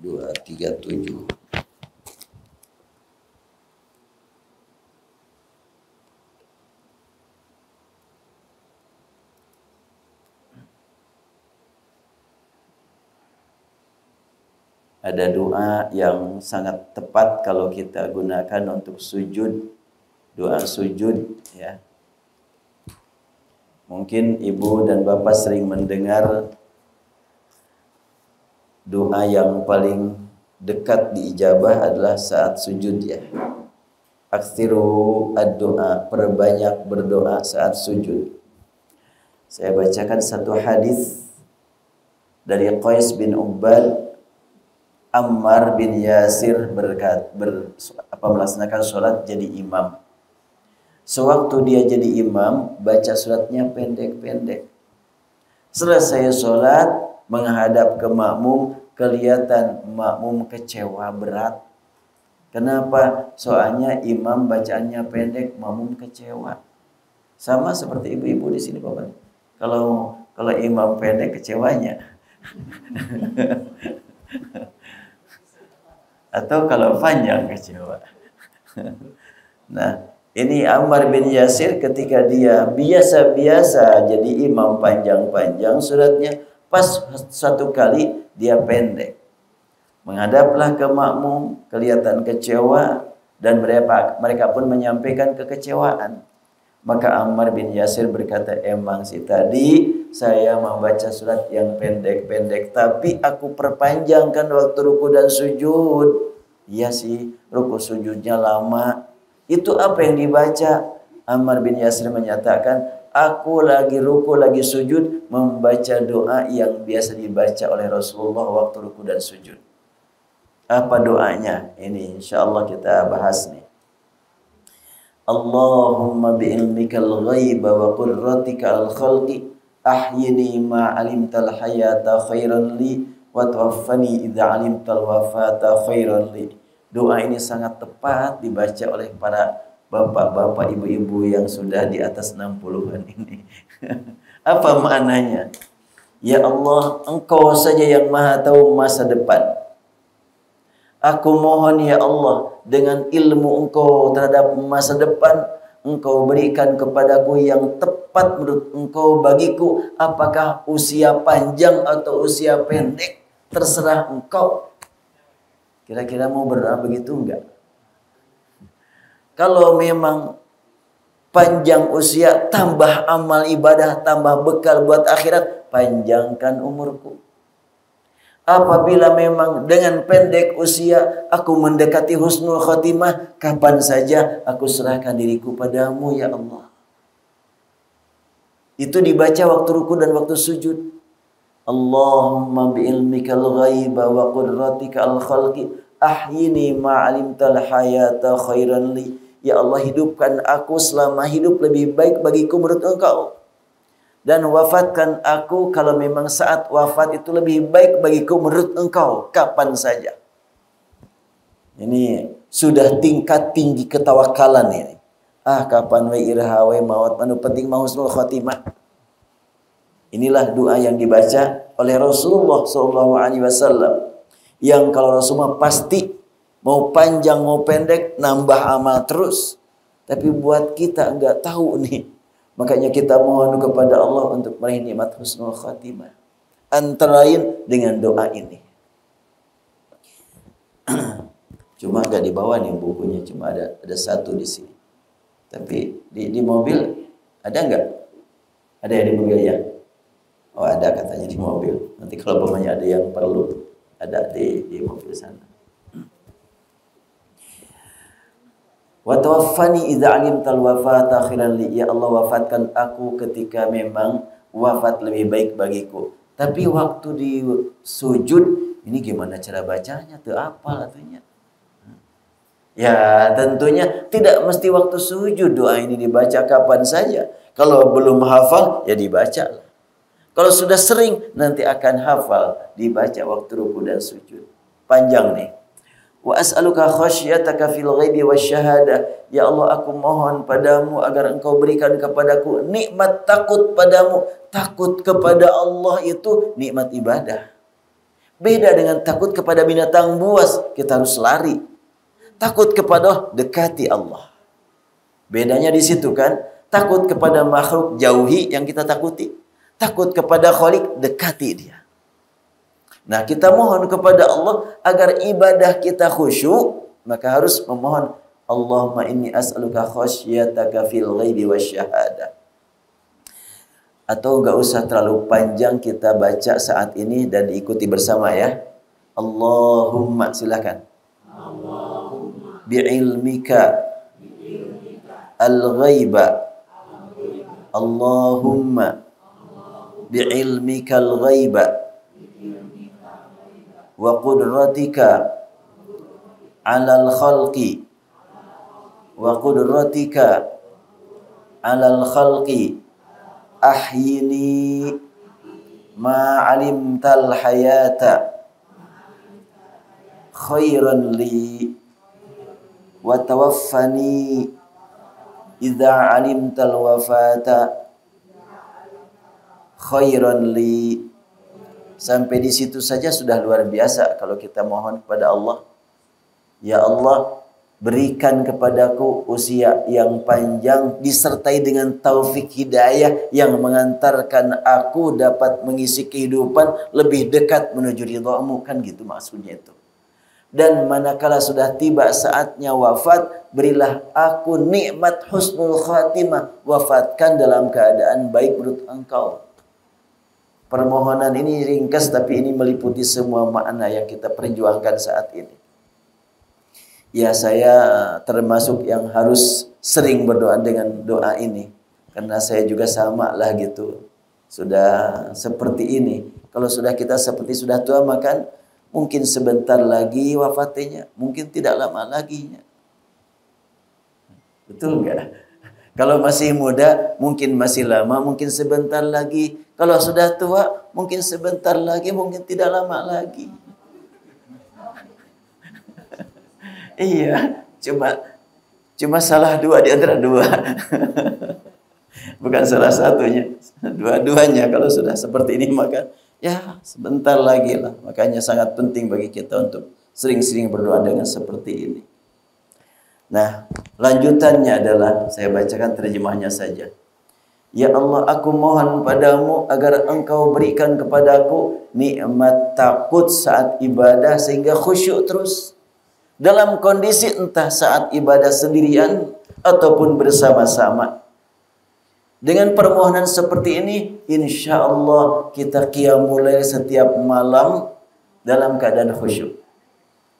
237. Ada doa yang sangat tepat kalau kita gunakan untuk sujud, doa sujud ya. Mungkin ibu dan bapak sering mendengar doa yang paling dekat diijabah adalah saat sujud ya. Aktsiru ad-doa, perbanyak berdoa saat sujud. Saya bacakan satu hadis dari Qais bin Ubbad. Ammar bin Yasir melaksanakan sholat jadi imam. Sewaktu dia jadi imam, baca suratnya pendek-pendek. Selesai sholat, menghadap ke makmum, kelihatan makmum kecewa berat. Kenapa? Soalnya imam bacaannya pendek, makmum kecewa. Sama seperti ibu-ibu di sini, Bapak. Kalau imam pendek, kecewanya. Atau kalau panjang, kecewa. Nah, ini Ammar bin Yasir ketika dia biasa-biasa jadi imam panjang-panjang suratnya, pas satu kali dia pendek. Menghadaplah ke makmum, kelihatan kecewa, dan mereka pun menyampaikan kekecewaan. Maka Ammar bin Yasir berkata, emang sih tadi saya membaca surat yang pendek-pendek, tapi aku perpanjangkan waktu ruku dan sujud. Iya sih, ruku sujudnya lama. Itu apa yang dibaca? Ammar bin Yasir menyatakan, aku lagi ruku, lagi sujud, membaca doa yang biasa dibaca oleh Rasulullah waktu ruku dan sujud. Apa doanya? Ini insyaallah kita bahas nih. Allahumma bi'ilmikal ghaiba wa qurratikal khalqi ahyini ma'alimtal hayata khairan li wa tawaffani idza alimtal wafata khairan li. Doa ini sangat tepat dibaca oleh para bapak-bapak, ibu-ibu yang sudah di atas 60-an ini. Apa maknanya? Ya Allah, Engkau saja yang maha tahu masa depan. Aku mohon ya Allah, dengan ilmu Engkau terhadap masa depan, Engkau berikan kepadaku yang tepat menurut Engkau bagiku. Apakah usia panjang atau usia pendek, terserah Engkau. Kira-kira mau berdoa begitu enggak? Kalau memang panjang usia, tambah amal ibadah, tambah bekal buat akhirat, panjangkan umurku. Apabila memang dengan pendek usia aku mendekati husnul khotimah, kapan saja aku serahkan diriku padamu ya Allah. Itu dibaca waktu ruku dan waktu sujud. Allahumma bi'ilmikal ghaiba wa qudratikal khalqi ahyini ma'alimtal hayata khairan li. Ya Allah, hidupkan aku selama hidup lebih baik bagiku menurut Engkau. Dan wafatkan aku kalau memang saat wafat itu lebih baik bagiku menurut Engkau, kapan saja. Ini sudah tingkat tinggi ketawakalan ini. Kapan wa irha wa maut, manu penting mau husnul khotimah. Inilah doa yang dibaca oleh Rasulullah SAW. Yang kalau Rasulullah pasti mau panjang mau pendek nambah amal terus. Tapi buat kita enggak tahu nih. Makanya kita mohon kepada Allah untuk meraih nikmat husnul khatimah. Antara lain dengan doa ini. Cuma enggak dibawa nih bukunya, cuma ada satu di sini. Tapi di mobil ada enggak? Ada yang di mobil ya? Oh ada katanya di mobil. Nanti kalau umpamanya ada yang perlu, ada di mobil sana. Wa tawaffani idza alimtal wafata khairan li. Ya Allah, wafatkan aku ketika memang wafat lebih baik bagiku. Tapi waktu di sujud ini gimana cara bacanya? Teu apal atunya. Ya, tentunya tidak mesti waktu sujud doa ini dibaca kapan saja. Kalau belum hafal ya dibaca. Kalau sudah sering nanti akan hafal, dibaca waktu ruku dan sujud. Panjang nih. Wa as'aluka khasyataka fil ghaibi wasyahadah. Ya Allah, aku mohon padamu agar Engkau berikan kepadaku nikmat takut padamu. Takut kepada Allah itu nikmat ibadah. Beda dengan takut kepada binatang buas, kita harus lari. Takut kepada Allah, dekati Allah. Bedanya di situ kan? Takut kepada makhluk, jauhi yang kita takuti. Takut kepada Khalik, dekati dia. Nah, kita mohon kepada Allah agar ibadah kita khusyuk, maka harus memohon Allahumma inni as'aluka khasyataka fil ghaibi wasyahadah. Atau enggak usah terlalu panjang, kita baca saat ini dan diikuti bersama ya. Allahumma, silakan. Allahumma bi'ilmika al-ghaiba. Allahumma bi'ilmika al-ghaiba wa qudratika alal khalqi wa qudratika alal khalqi ahyini ma alimtal hayata khairan li wa tawaffani idza alimtal wafata khairan li. Sampai di situ saja sudah luar biasa kalau kita mohon kepada Allah. Ya Allah, berikan kepadaku usia yang panjang disertai dengan taufik hidayah yang mengantarkan aku dapat mengisi kehidupan lebih dekat menuju ridhamu, kan gitu maksudnya itu. Dan manakala sudah tiba saatnya wafat, berilah aku nikmat husnul khatimah, wafatkan dalam keadaan baik menurut Engkau. Permohonan ini ringkas tapi ini meliputi semua makna yang kita perjuangkan saat ini. Ya, saya termasuk yang harus sering berdoa dengan doa ini. Karena saya juga sama lah gitu. Sudah seperti ini. Kalau sudah kita seperti sudah tua, maka mungkin sebentar lagi wafatnya. Mungkin tidak lama lagi. Betul enggak? Kalau masih muda, mungkin masih lama, mungkin sebentar lagi. Kalau sudah tua, mungkin sebentar lagi, mungkin tidak lama lagi. Iya, cuma salah dua di antara dua. Bukan salah satunya, dua-duanya. Kalau sudah seperti ini maka ya sebentar lagi lah. Makanya sangat penting bagi kita untuk sering-sering berdoa dengan seperti ini. Nah, lanjutannya adalah saya bacakan terjemahnya saja. Ya Allah, aku mohon padamu agar engkau berikan kepadaku nikmat takut saat ibadah sehingga khusyuk terus. Dalam kondisi entah saat ibadah sendirian ataupun bersama-sama. Dengan permohonan seperti ini, insya Allah kita qiyamul lail setiap malam dalam keadaan khusyuk.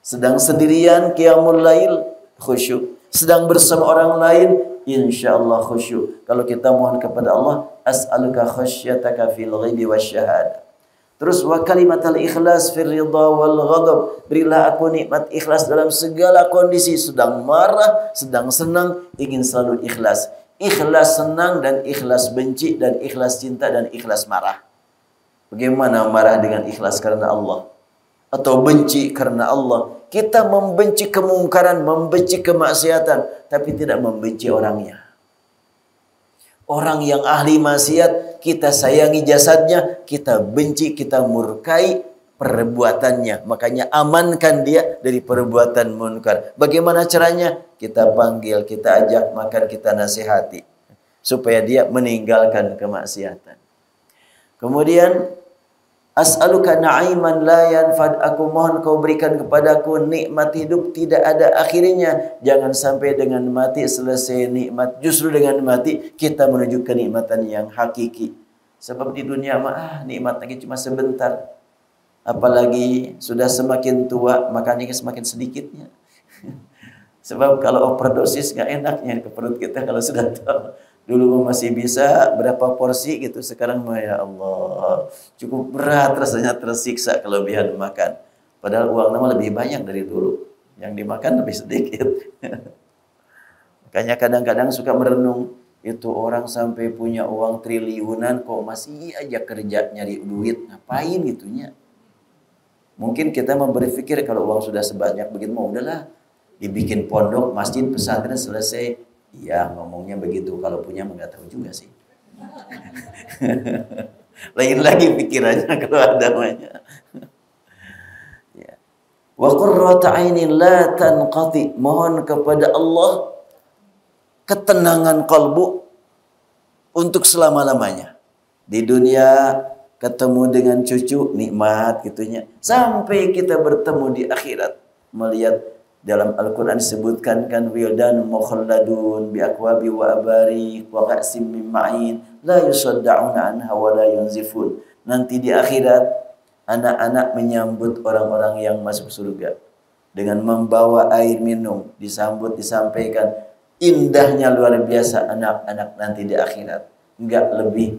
Sedang sendirian qiyamul lail khusyuk. Sedang bersama orang lain insya Allah khusyuk. Kalau kita mohon kepada Allah, as'aluka khasyataka fil ghaibi wasyahadah. Terus wa kalimatal ikhlas fil ridha wal ghadab. Berilah aku nikmat ikhlas dalam segala kondisi, sedang marah, sedang senang, ingin selalu ikhlas. Ikhlas senang dan ikhlas benci dan ikhlas cinta dan ikhlas marah. Bagaimana marah dengan ikhlas karena Allah? Atau benci karena Allah? Kita membenci kemungkaran, membenci kemaksiatan, tapi tidak membenci orangnya. Orang yang ahli maksiat, kita sayangi jasadnya, kita benci, kita murkai perbuatannya. Makanya amankan dia dari perbuatan munkar. Bagaimana caranya? Kita panggil, kita ajak makan, kita nasihati. Supaya dia meninggalkan kemaksiatan. Kemudian, as'aluka na'iman la yanfad. Aku mohon kau berikan kepadaku nikmat hidup tidak ada akhirnya. Jangan sampai dengan mati selesai nikmat. Justru dengan mati kita menuju kenikmatan yang hakiki. Sebab di dunia nikmat lagi cuma sebentar. Apalagi sudah semakin tua, makannya semakin sedikitnya. Sebab kalau overdosis nggak enaknya ke perut kita kalau sudah tua. Dulu masih bisa berapa porsi gitu, sekarang ya Allah cukup berat rasanya, tersiksa kelebihan makan. Padahal uang nama lebih banyak dari dulu, yang dimakan lebih sedikit. Makanya kadang-kadang suka merenung, itu orang sampai punya uang triliunan kok masih aja kerja nyari duit, ngapain gitunya? Mungkin kita berpikir kalau uang sudah sebanyak begitu, mau udahlah dibikin pondok, masjid, pesantren selesai. Ya ngomongnya begitu, kalau punya nggak tahu juga sih. Lain lagi pikirannya kalau ada namanya. Ya. Wa qurrata ainin la tanqati. Mohon kepada Allah ketenangan kalbu untuk selama-lamanya. Di dunia ketemu dengan cucu nikmat gitunya. Sampai kita bertemu di akhirat melihat. Dalam Al-Quran disebutkan kan wildan mukhalladun bi akwabi wa abari wa ka'sim min ma'in la yusadda'una anha wa la yunzifun. Nanti di akhirat anak-anak menyambut orang-orang yang masuk surga dengan membawa air minum, disambut, disampaikan indahnya luar biasa anak-anak nanti di akhirat. Enggak lebih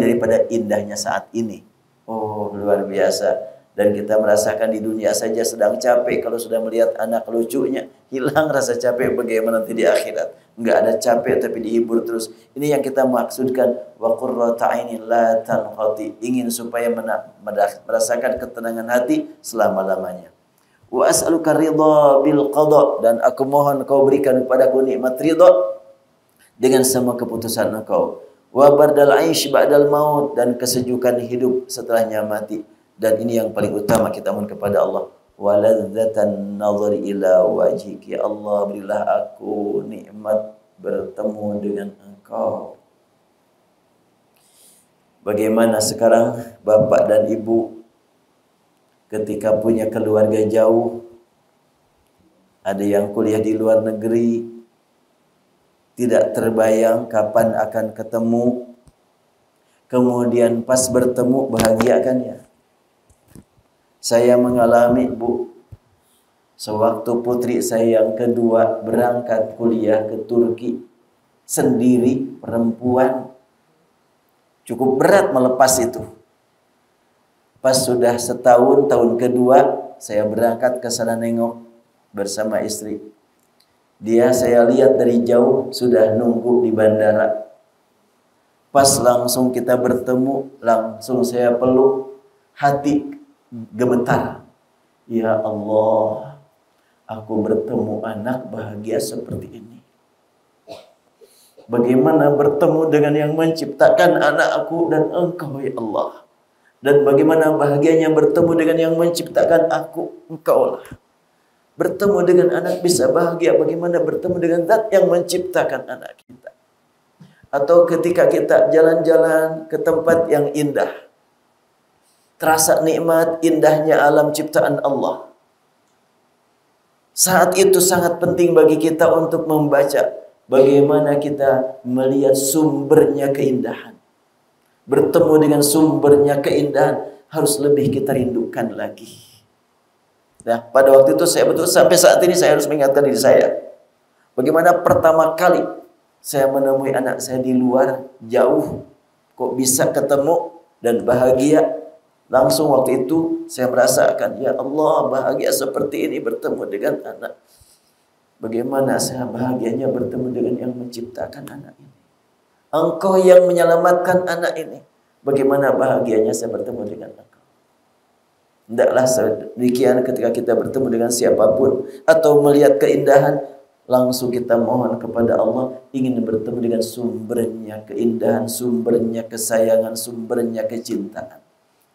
daripada indahnya saat ini. Oh, luar biasa. Dan kita merasakan di dunia saja sedang capek. Kalau sudah melihat anak lucunya, hilang rasa capek. Bagaimana nanti di akhirat? Enggak ada capek tapi dihibur terus. Ini yang kita maksudkan. Wa qurrata ainin la tanqati. Ingin supaya merasakan ketenangan hati selama-lamanya. Wa as'aluka ridha bil qada. Dan aku mohon kau berikan kepadaku nikmat ridha dengan semua keputusan engkau. Wa bardal aish ba'dal maut. Dan kesejukan hidup setelahnya mati. Dan ini yang paling utama kita mohon kepada Allah. Waladzatan nazar ila wajhik. Ya Allah, berilah aku nikmat bertemu dengan Engkau. Bagaimana sekarang bapak dan ibu ketika punya keluarga jauh, ada yang kuliah di luar negeri, tidak terbayang kapan akan ketemu. Kemudian pas bertemu bahagia kan ya? Saya mengalami, Bu, sewaktu putri saya yang kedua berangkat kuliah ke Turki sendiri, perempuan, cukup berat melepas itu. Pas sudah setahun, tahun kedua, saya berangkat ke sana nengok bersama istri. Dia saya lihat dari jauh sudah nunggu di bandara. Pas langsung kita bertemu, langsung saya peluk, hati gemetar. Ya Allah, aku bertemu anak bahagia seperti ini. bagaimana bertemu dengan yang menciptakan anakku dan engkau ya Allah. Dan bagaimana bahagianya bertemu dengan yang menciptakan aku, engkau lah. Bertemu dengan anak bisa bahagia, bagaimana bertemu dengan zat yang menciptakan anak kita. Atau ketika kita jalan-jalan ke tempat yang indah, terasa nikmat indahnya alam ciptaan Allah. Saat itu sangat penting bagi kita untuk membaca bagaimana kita melihat sumbernya keindahan. Bertemu dengan sumbernya keindahan harus lebih kita rindukan lagi. Nah, pada waktu itu saya betul sampai saat ini saya harus mengingatkan diri saya. Bagaimana pertama kali saya menemui anak saya di luar jauh, kok bisa ketemu dan bahagia. Langsung waktu itu saya merasakan, ya Allah bahagia seperti ini bertemu dengan anak. Bagaimana saya bahagianya bertemu dengan yang menciptakan anak ini. Engkau yang menyelamatkan anak ini. Bagaimana bahagianya saya bertemu dengan engkau. Tidaklah demikian ketika kita bertemu dengan siapapun atau melihat keindahan, langsung kita mohon kepada Allah ingin bertemu dengan sumbernya keindahan, sumbernya kesayangan, sumbernya kecintaan.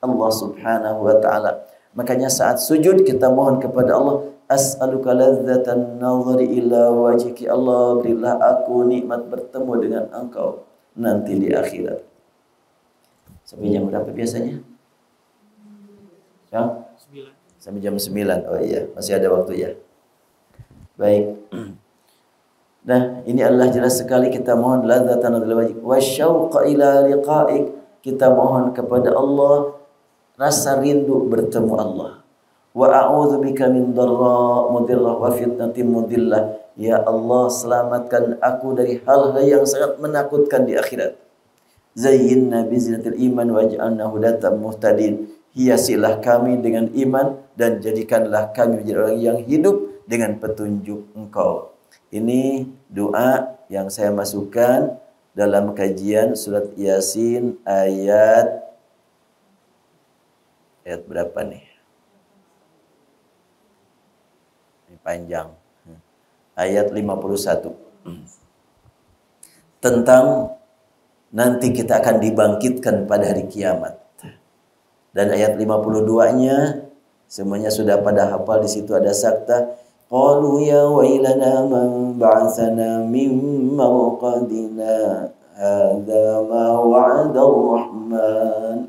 Allah subhanahu wa ta'ala. Makanya saat sujud kita mohon kepada Allah, as'aluka ladzatan nazari ila wajhiki. Allah berilah aku nikmat bertemu dengan engkau nanti di akhirat. Sampai jam berapa biasanya? Ya? Sampai jam 9. Oh iya, masih ada waktu ya. Baik. Nah, ini adalah jelas sekali kita mohon ladzatan ila wajhik wa syauqa ila liqa'ik. Kita mohon kepada Allah rasa rindu bertemu Allah. Wa a'udzubika min dharra mudirrah wa fitnatin mudillah. Ya Allah, selamatkan aku dari hal-hal yang sangat menakutkan di akhirat. Zayyinna bi zinatil iman waj'alna hudatan muhtadin. Hiasilah kami dengan iman dan jadikanlah kami menjadi orang yang hidup dengan petunjuk Engkau. Ini doa yang saya masukkan dalam kajian surat Yasin ayat berapa nih? Ini panjang. Ayat 51. Tentang nanti kita akan dibangkitkan pada hari kiamat. Dan ayat 52-nya semuanya sudah pada hafal, di situ ada sakta. Qalu ya wailana man ba'atsana min marqadina hadza ma wa'ada ar-rahman.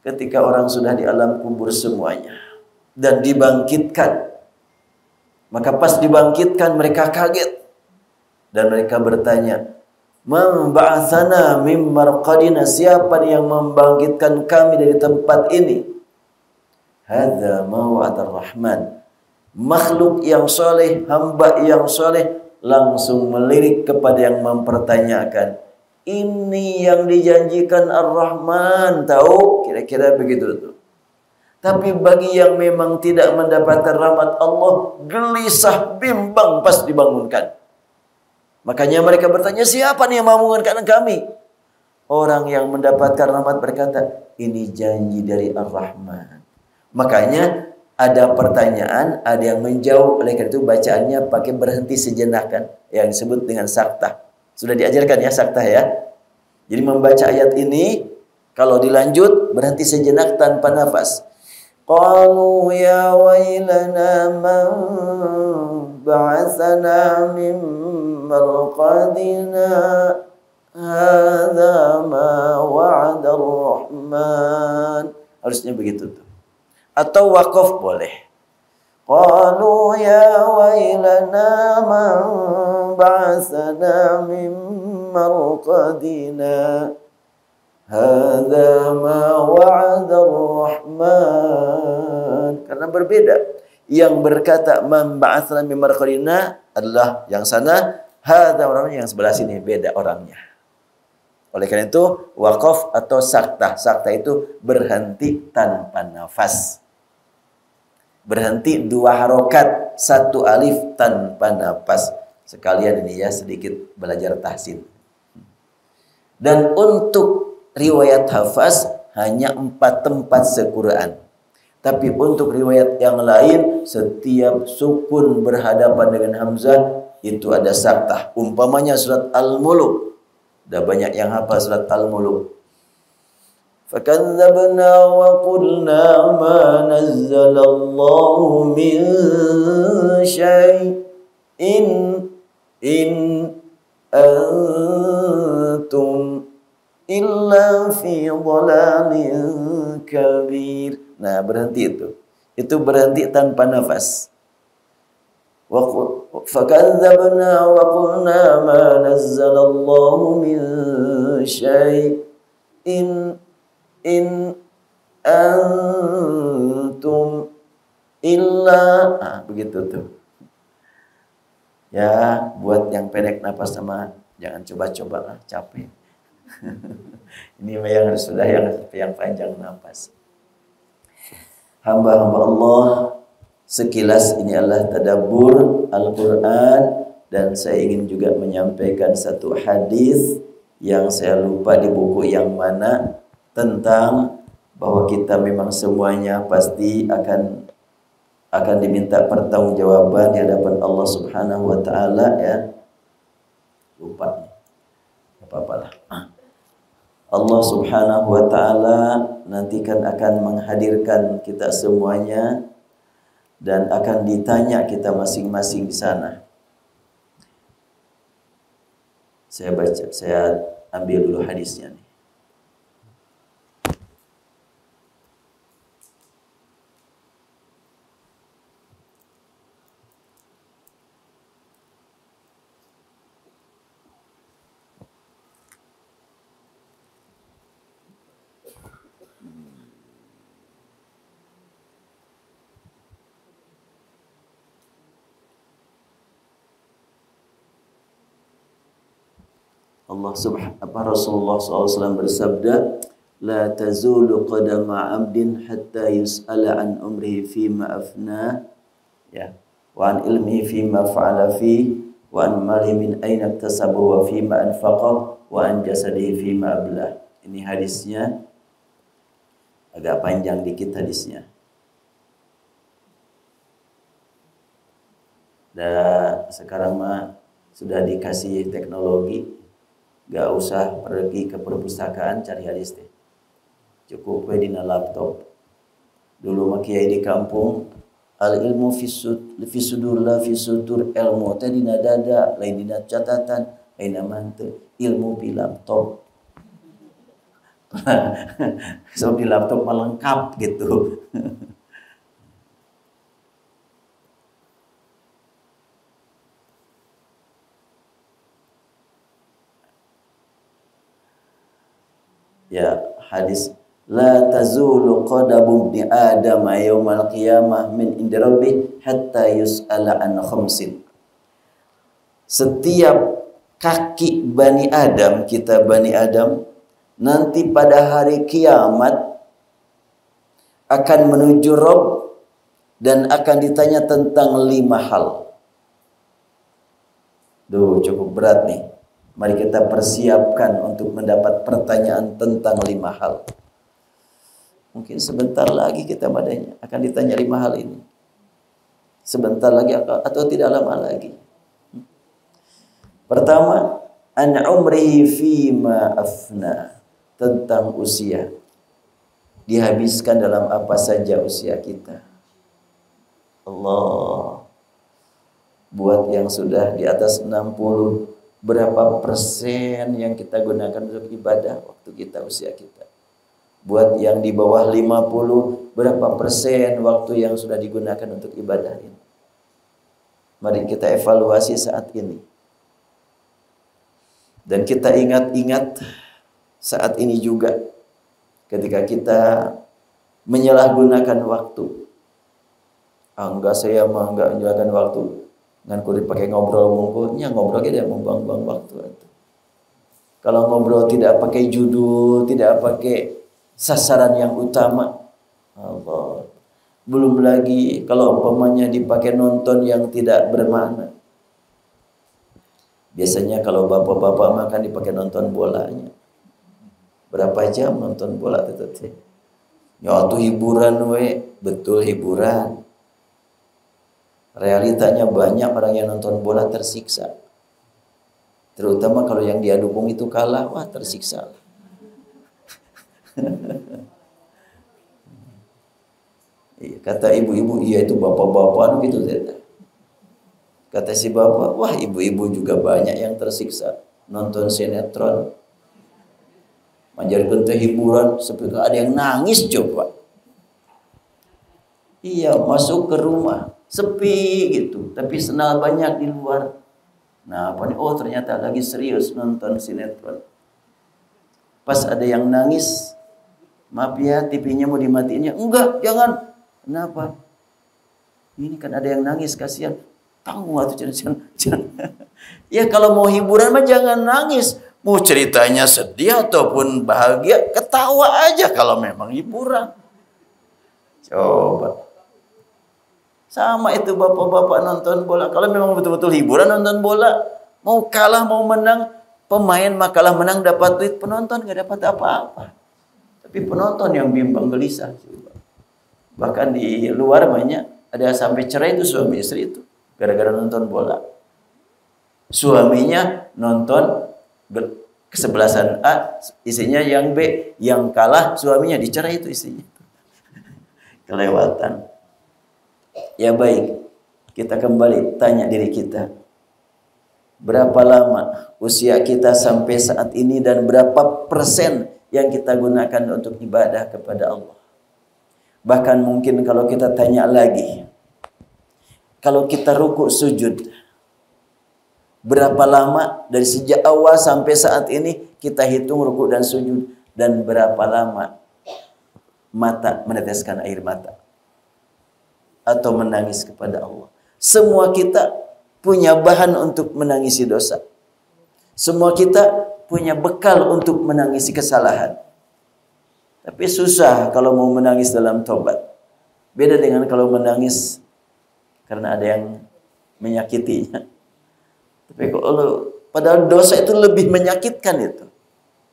Ketika orang sudah di alam kubur semuanya dan dibangkitkan, maka pas dibangkitkan mereka kaget dan mereka bertanya, "Man ba'atsana mim marqadina?" Siapa yang membangkitkan kami dari tempat ini? Hadza ma wa'ada ar-rahman. Makhluk yang soleh, hamba yang soleh langsung melirik kepada yang mempertanyakan. Ini yang dijanjikan Ar-Rahman, tahu? Kira-kira begitu tuh. Tapi bagi yang memang tidak mendapatkan rahmat Allah, gelisah, bimbang pas dibangunkan. Makanya mereka bertanya, siapa nih yang membangunkan kami? Orang yang mendapatkan rahmat berkata, ini janji dari Ar-Rahman. Makanya ada pertanyaan, ada yang menjawab. Oleh karena itu bacaannya pakai berhenti sejenak kan, yang disebut dengan sakta. Sudah diajarkan ya sakta ya. Jadi membaca ayat ini kalau dilanjut berhenti sejenak tanpa nafas. Qalu ya wailana man ba'atsana min marqadina hadza ma wa'ada ar-rahman. Harusnya begitu tuh. Atau waqaf boleh. Qalu ya wailana man ba'atsana min marqadina hadza ma wa'ada ar-rahman. Karena berbeda. Yang berkata man ba'atsana min marqadina adalah yang sana, hadza orangnya yang sebelah sini, beda orangnya. Oleh karena itu waqaf atau sakta. Sakta itu berhenti tanpa nafas. Berhenti 2 harokat, 1 alif tanpa nafas. Sekalian ini ya sedikit belajar tahsin. Dan untuk riwayat hafaz hanya 4 tempat se-Quran. Tapi untuk riwayat yang lain setiap sukun berhadapan dengan hamzah itu ada saktah. Umpamanya surat Al-Mulk. Udah banyak yang hafal surat Al-Mulk. فَكَذَّبْنَا وَقُلْنَا مَا نَزَّلَ اللَّهُ مِنْ شَيْءٍ إِنْ أَنْتُمْ إِلَّا فِي ضَلَالٍ كَبِيرٍ. Nah, berhenti itu. Itu berhenti tanpa nafas. فَكَذَّبْنَا وَقُلْنَا مَا نَزَّلَ اللَّهُ مِنْ شَيْءٍ إِنْ أَنْتُمْ إِلَّا begitu tuh. Ya, buat yang pendek napas sama jangan coba-coba lah, capek. Ini yang sudah yang panjang napas. Hamba-hamba Allah, sekilas ini adalah tadabbur Al-Quran, dan saya ingin juga menyampaikan satu hadis yang saya lupa di buku yang mana, tentang bahwa kita memang semuanya pasti akan diminta pertanggungjawaban di hadapan Allah Subhanahu wa taala, ya. Lupa nih. Apa-apalah. Allah Subhanahu wa taala nanti kan akan menghadirkan kita semuanya dan akan ditanya kita masing-masing di sana. Saya ambil dulu hadisnya nih. Rasulullah SAW bersabda, la tazulu qadama 'abdin hatta yus'ala an umrihi fima afna, ya, wa an ilmihi fima fa'ala fi, wa an malihi min aina iktasabahu wa fima anfaqa, wa an jasadihi fima ablah. Ini hadisnya agak panjang dikit hadisnya. Dan sekarang mah sudah dikasih teknologi, gak usah pergi ke perpustakaan cari hadis teh. Cukup we dina laptop. Dulu mah kiai di kampung, al ilmu fi sudur la fi sudur, ilmu teh dina dada, lain dina catatan, lain manteu. Ilmu di laptop. So di laptop mah lengkap gitu. Ya, hadis la tazulu qadamu ibni adam yaumal qiyamah min inda rabbih hatta yus'ala an khamsin. Setiap kaki Bani Adam, kita Bani Adam, nanti pada hari kiamat akan menuju Rabb dan akan ditanya tentang 5 hal. Duh, cukup berat nih. Mari kita persiapkan untuk mendapat pertanyaan tentang 5 hal. Mungkin sebentar lagi kita madanya akan ditanya 5 hal ini. Sebentar lagi atau tidak lama lagi. Pertama, an umrihi fima afna, tentang usia. Dihabiskan dalam apa saja usia kita. Allah. Buat yang sudah di atas 60, berapa persen yang kita gunakan untuk ibadah waktu kita usia kita? Buat yang di bawah 50, berapa persen waktu yang sudah digunakan untuk ibadah ini? Mari kita evaluasi saat ini. Dan kita ingat-ingat saat ini juga ketika kita menyalahgunakan waktu. Enggak, saya mah enggak menyalahgunakan waktu. Ngan kulit pakai ngobrol mungkulnya, ngobrol dia membuang-buang waktu itu. Kalau ngobrol tidak pakai judul, tidak pakai sasaran yang utama, Allah. Belum lagi kalau umpamanya dipakai nonton yang tidak bermakna. Biasanya kalau bapak-bapak makan dipakai nonton bolanya. Berapa jam nonton bola teteh? Ya tuh hiburan we, betul hiburan. Realitanya banyak orang yang nonton bola tersiksa. Terutama kalau yang dia dukung itu kalah, wah tersiksa. Kata ibu-ibu, iya itu bapak-bapak gitu. Kata si bapak, wah ibu-ibu juga banyak yang tersiksa nonton sinetron. Manjarkan teh hiburan, seperti ada yang nangis coba. Iya, masuk ke rumah sepi gitu, tapi senal banyak di luar. Nah, apa nih? Oh, ternyata lagi serius nonton sinetron. Pas ada yang nangis, maaf ya, TV-nya mau dimatiin ya. Enggak, jangan. Kenapa? Ini kan ada yang nangis, kasihan. Tahu nggak tuh jangan. Ya kalau mau hiburan mah jangan nangis. Mau ceritanya sedih ataupun bahagia, ketawa aja kalau memang hiburan. Coba. Sama itu bapak-bapak nonton bola. Kalau memang betul-betul hiburan nonton bola, mau kalah mau menang, pemain mah kalah menang dapat duit, penonton nggak dapat apa-apa. Tapi penonton yang bimbang gelisah. Bahkan di luar banyak ada sampai cerai itu suami istri itu gara-gara nonton bola. Suaminya nonton kesebelasan A, istrinya yang B, yang kalah suaminya dicerai itu istrinya. Kelewatan. Ya baik, kita kembali tanya diri kita. Berapa lama usia kita sampai saat ini dan berapa persen yang kita gunakan untuk ibadah kepada Allah? Bahkan mungkin kalau kita tanya lagi, kalau kita rukuk sujud, berapa lama dari sejak awal sampai saat ini kita hitung rukuk dan sujud, dan berapa lama mata meneteskan air mata atau menangis kepada Allah. Semua kita punya bahan untuk menangisi dosa. Semua kita punya bekal untuk menangisi kesalahan. Tapi susah kalau mau menangis dalam tobat. Beda dengan kalau menangis karena ada yang menyakitinya. Tapi kalau padahal dosa itu lebih menyakitkan itu.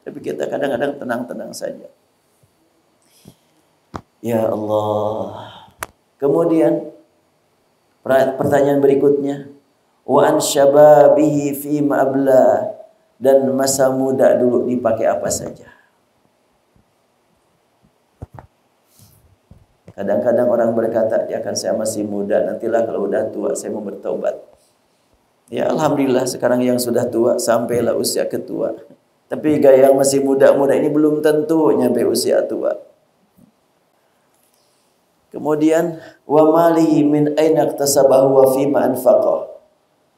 Tapi kita kadang-kadang tenang-tenang saja. Ya Allah. Kemudian pertanyaan berikutnya, wa an syababihi fi ma'abla, dan masa muda dulu dipakai apa saja. Kadang-kadang orang berkata, ya kan saya masih muda, nantilah kalau udah tua saya mau bertobat. Ya alhamdulillah sekarang yang sudah tua sampailah usia ketua. Tapi gaya yang masih muda-muda ini belum tentu nyampe usia tua. Kemudian wa malihi min aina iktasabahu wa fima anfaqah.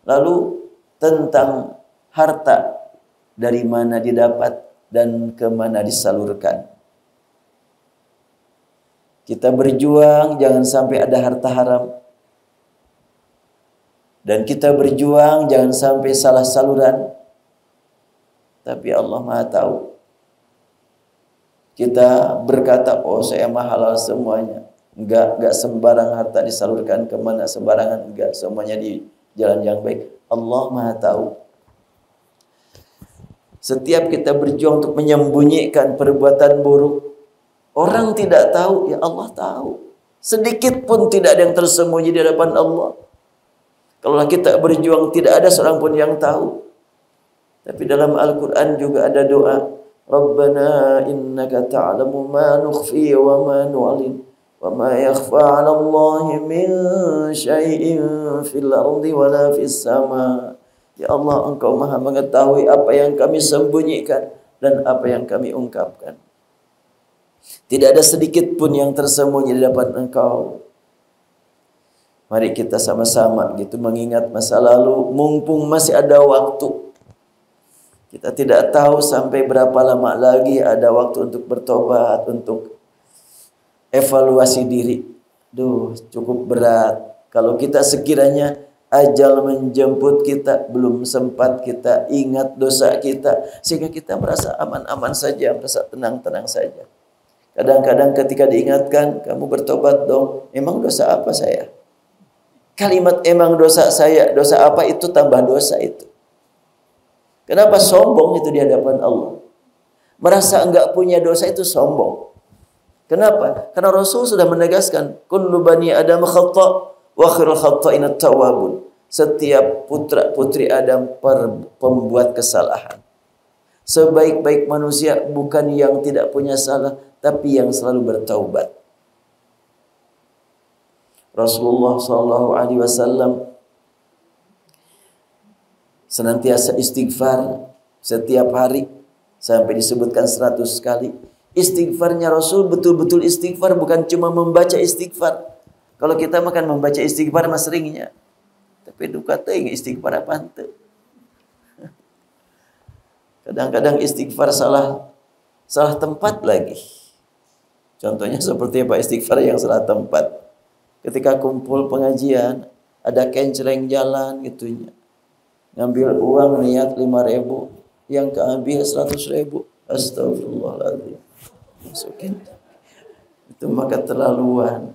Lalu tentang harta, dari mana didapat dan ke mana disalurkan. Kita berjuang jangan sampai ada harta haram. Dan kita berjuang jangan sampai salah saluran. Tapi Allah Maha tahu. Kita berkata, oh saya mah halal semuanya. Enggak sembarang harta disalurkan kemana sembarangan, enggak, semuanya di jalan yang baik. Allah Maha tahu. Setiap kita berjuang untuk menyembunyikan perbuatan buruk, orang tidak tahu, ya Allah tahu. Sedikit pun tidak ada yang tersembunyi di hadapan Allah. Kalau kita berjuang tidak ada seorang pun yang tahu. Tapi dalam Al-Quran juga ada doa, Rabbana innaka ta'lamu ma nukhfi wa ma nu'lin. Wa ma yakhfa 'ala Allahi min syai'in fil ardi wa la fis sama. Ya Allah, Engkau Maha mengetahui apa yang kami sembunyikan dan apa yang kami ungkapkan. Tidak ada sedikit pun yang tersembunyi di hadapan Engkau. Mari kita sama-sama gitu mengingat masa lalu, mumpung masih ada waktu. Kita tidak tahu sampai berapa lama lagi ada waktu untuk bertobat, untuk evaluasi diri. Duh, cukup berat. Kalau kita sekiranya ajal menjemput kita, belum sempat kita ingat dosa kita, sehingga kita merasa aman-aman saja, merasa tenang-tenang saja. Kadang-kadang ketika diingatkan, kamu bertobat dong. Emang dosa apa saya? Kalimat emang dosa saya, dosa apa itu tambah dosa itu. Kenapa sombong itu di hadapan Allah? Merasa enggak punya dosa itu sombong. Kenapa? Karena Rasul sudah menegaskan, kullu bani Adam khata' Wa khairul khata'in at-tawwabun. Setiap putra putri Adam pembuat kesalahan. Sebaik-baik manusia bukan yang tidak punya salah, tapi yang selalu bertaubat. Rasulullah SAW senantiasa istighfar setiap hari sampai disebutkan 100 kali. Istighfarnya Rasul betul-betul istighfar, bukan cuma membaca istighfar. Kalau kita makan membaca istighfar mas seringnya, tapi duka teuing istighfar apa henteu. Kadang-kadang istighfar salah tempat lagi. Contohnya seperti apa istighfar yang salah tempat? Ketika kumpul pengajian, ada kenceleng jalan gitunya. Ngambil uang niat 5.000, yang keambil 100.000. Astagfirullahaladzim. Masukin. Itu maka terlaluan.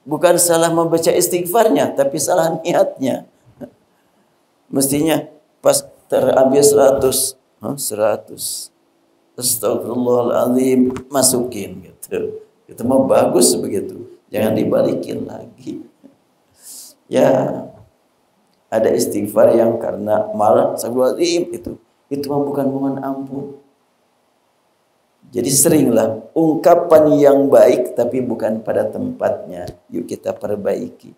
Bukan salah membaca istighfarnya, tapi salah niatnya. Mestinya pas terambil 100. Astagfirullahaladzim, masukin gitu. Itu mah bagus begitu. Jangan dibalikin lagi. Ya, ada istighfar yang karena marah, astagfirullahaladzim itu mah bukan mohon ampun. Jadi seringlah ungkapan yang baik tapi bukan pada tempatnya. Yuk kita perbaiki.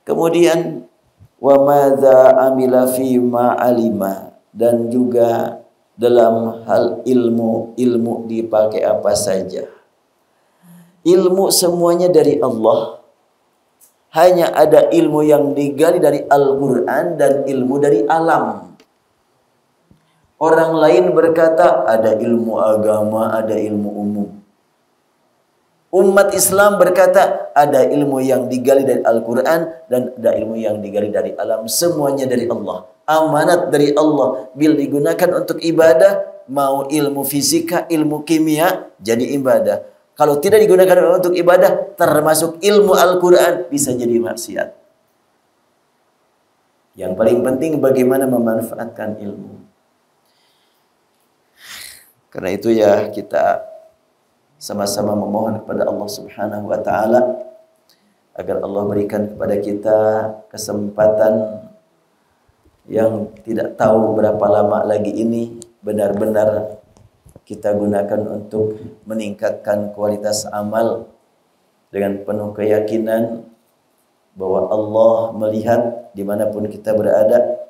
Kemudian wa madza amila fi ma alima, dan juga dalam hal ilmu dipakai apa saja. Ilmu semuanya dari Allah. Hanya ada ilmu yang digali dari Al-Quran dan ilmu dari alam. Orang lain berkata ada ilmu agama, ada ilmu umum. Umat Islam berkata ada ilmu yang digali dari Al-Quran dan ada ilmu yang digali dari alam. Semuanya dari Allah. Amanat dari Allah. Bila digunakan untuk ibadah, mau ilmu fisika, ilmu kimia, jadi ibadah. Kalau tidak digunakan untuk ibadah, termasuk ilmu Al-Quran, bisa jadi maksiat. Yang paling penting bagaimana memanfaatkan ilmu. Karena itu ya kita sama-sama memohon kepada Allah Subhanahu wa taala agar Allah berikan kepada kita kesempatan yang tidak tahu berapa lama lagi ini benar-benar kita gunakan untuk meningkatkan kualitas amal dengan penuh keyakinan bahwa Allah melihat dimanapun kita berada,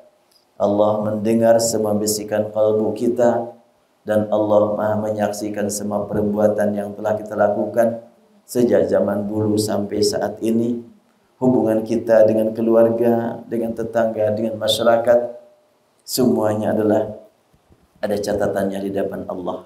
Allah mendengar semua bisikan kalbu kita, dan Allah Maha menyaksikan semua perbuatan yang telah kita lakukan sejak zaman dulu sampai saat ini. Hubungan kita dengan keluarga, dengan tetangga, dengan masyarakat, semuanya adalah ada catatannya di depan Allah.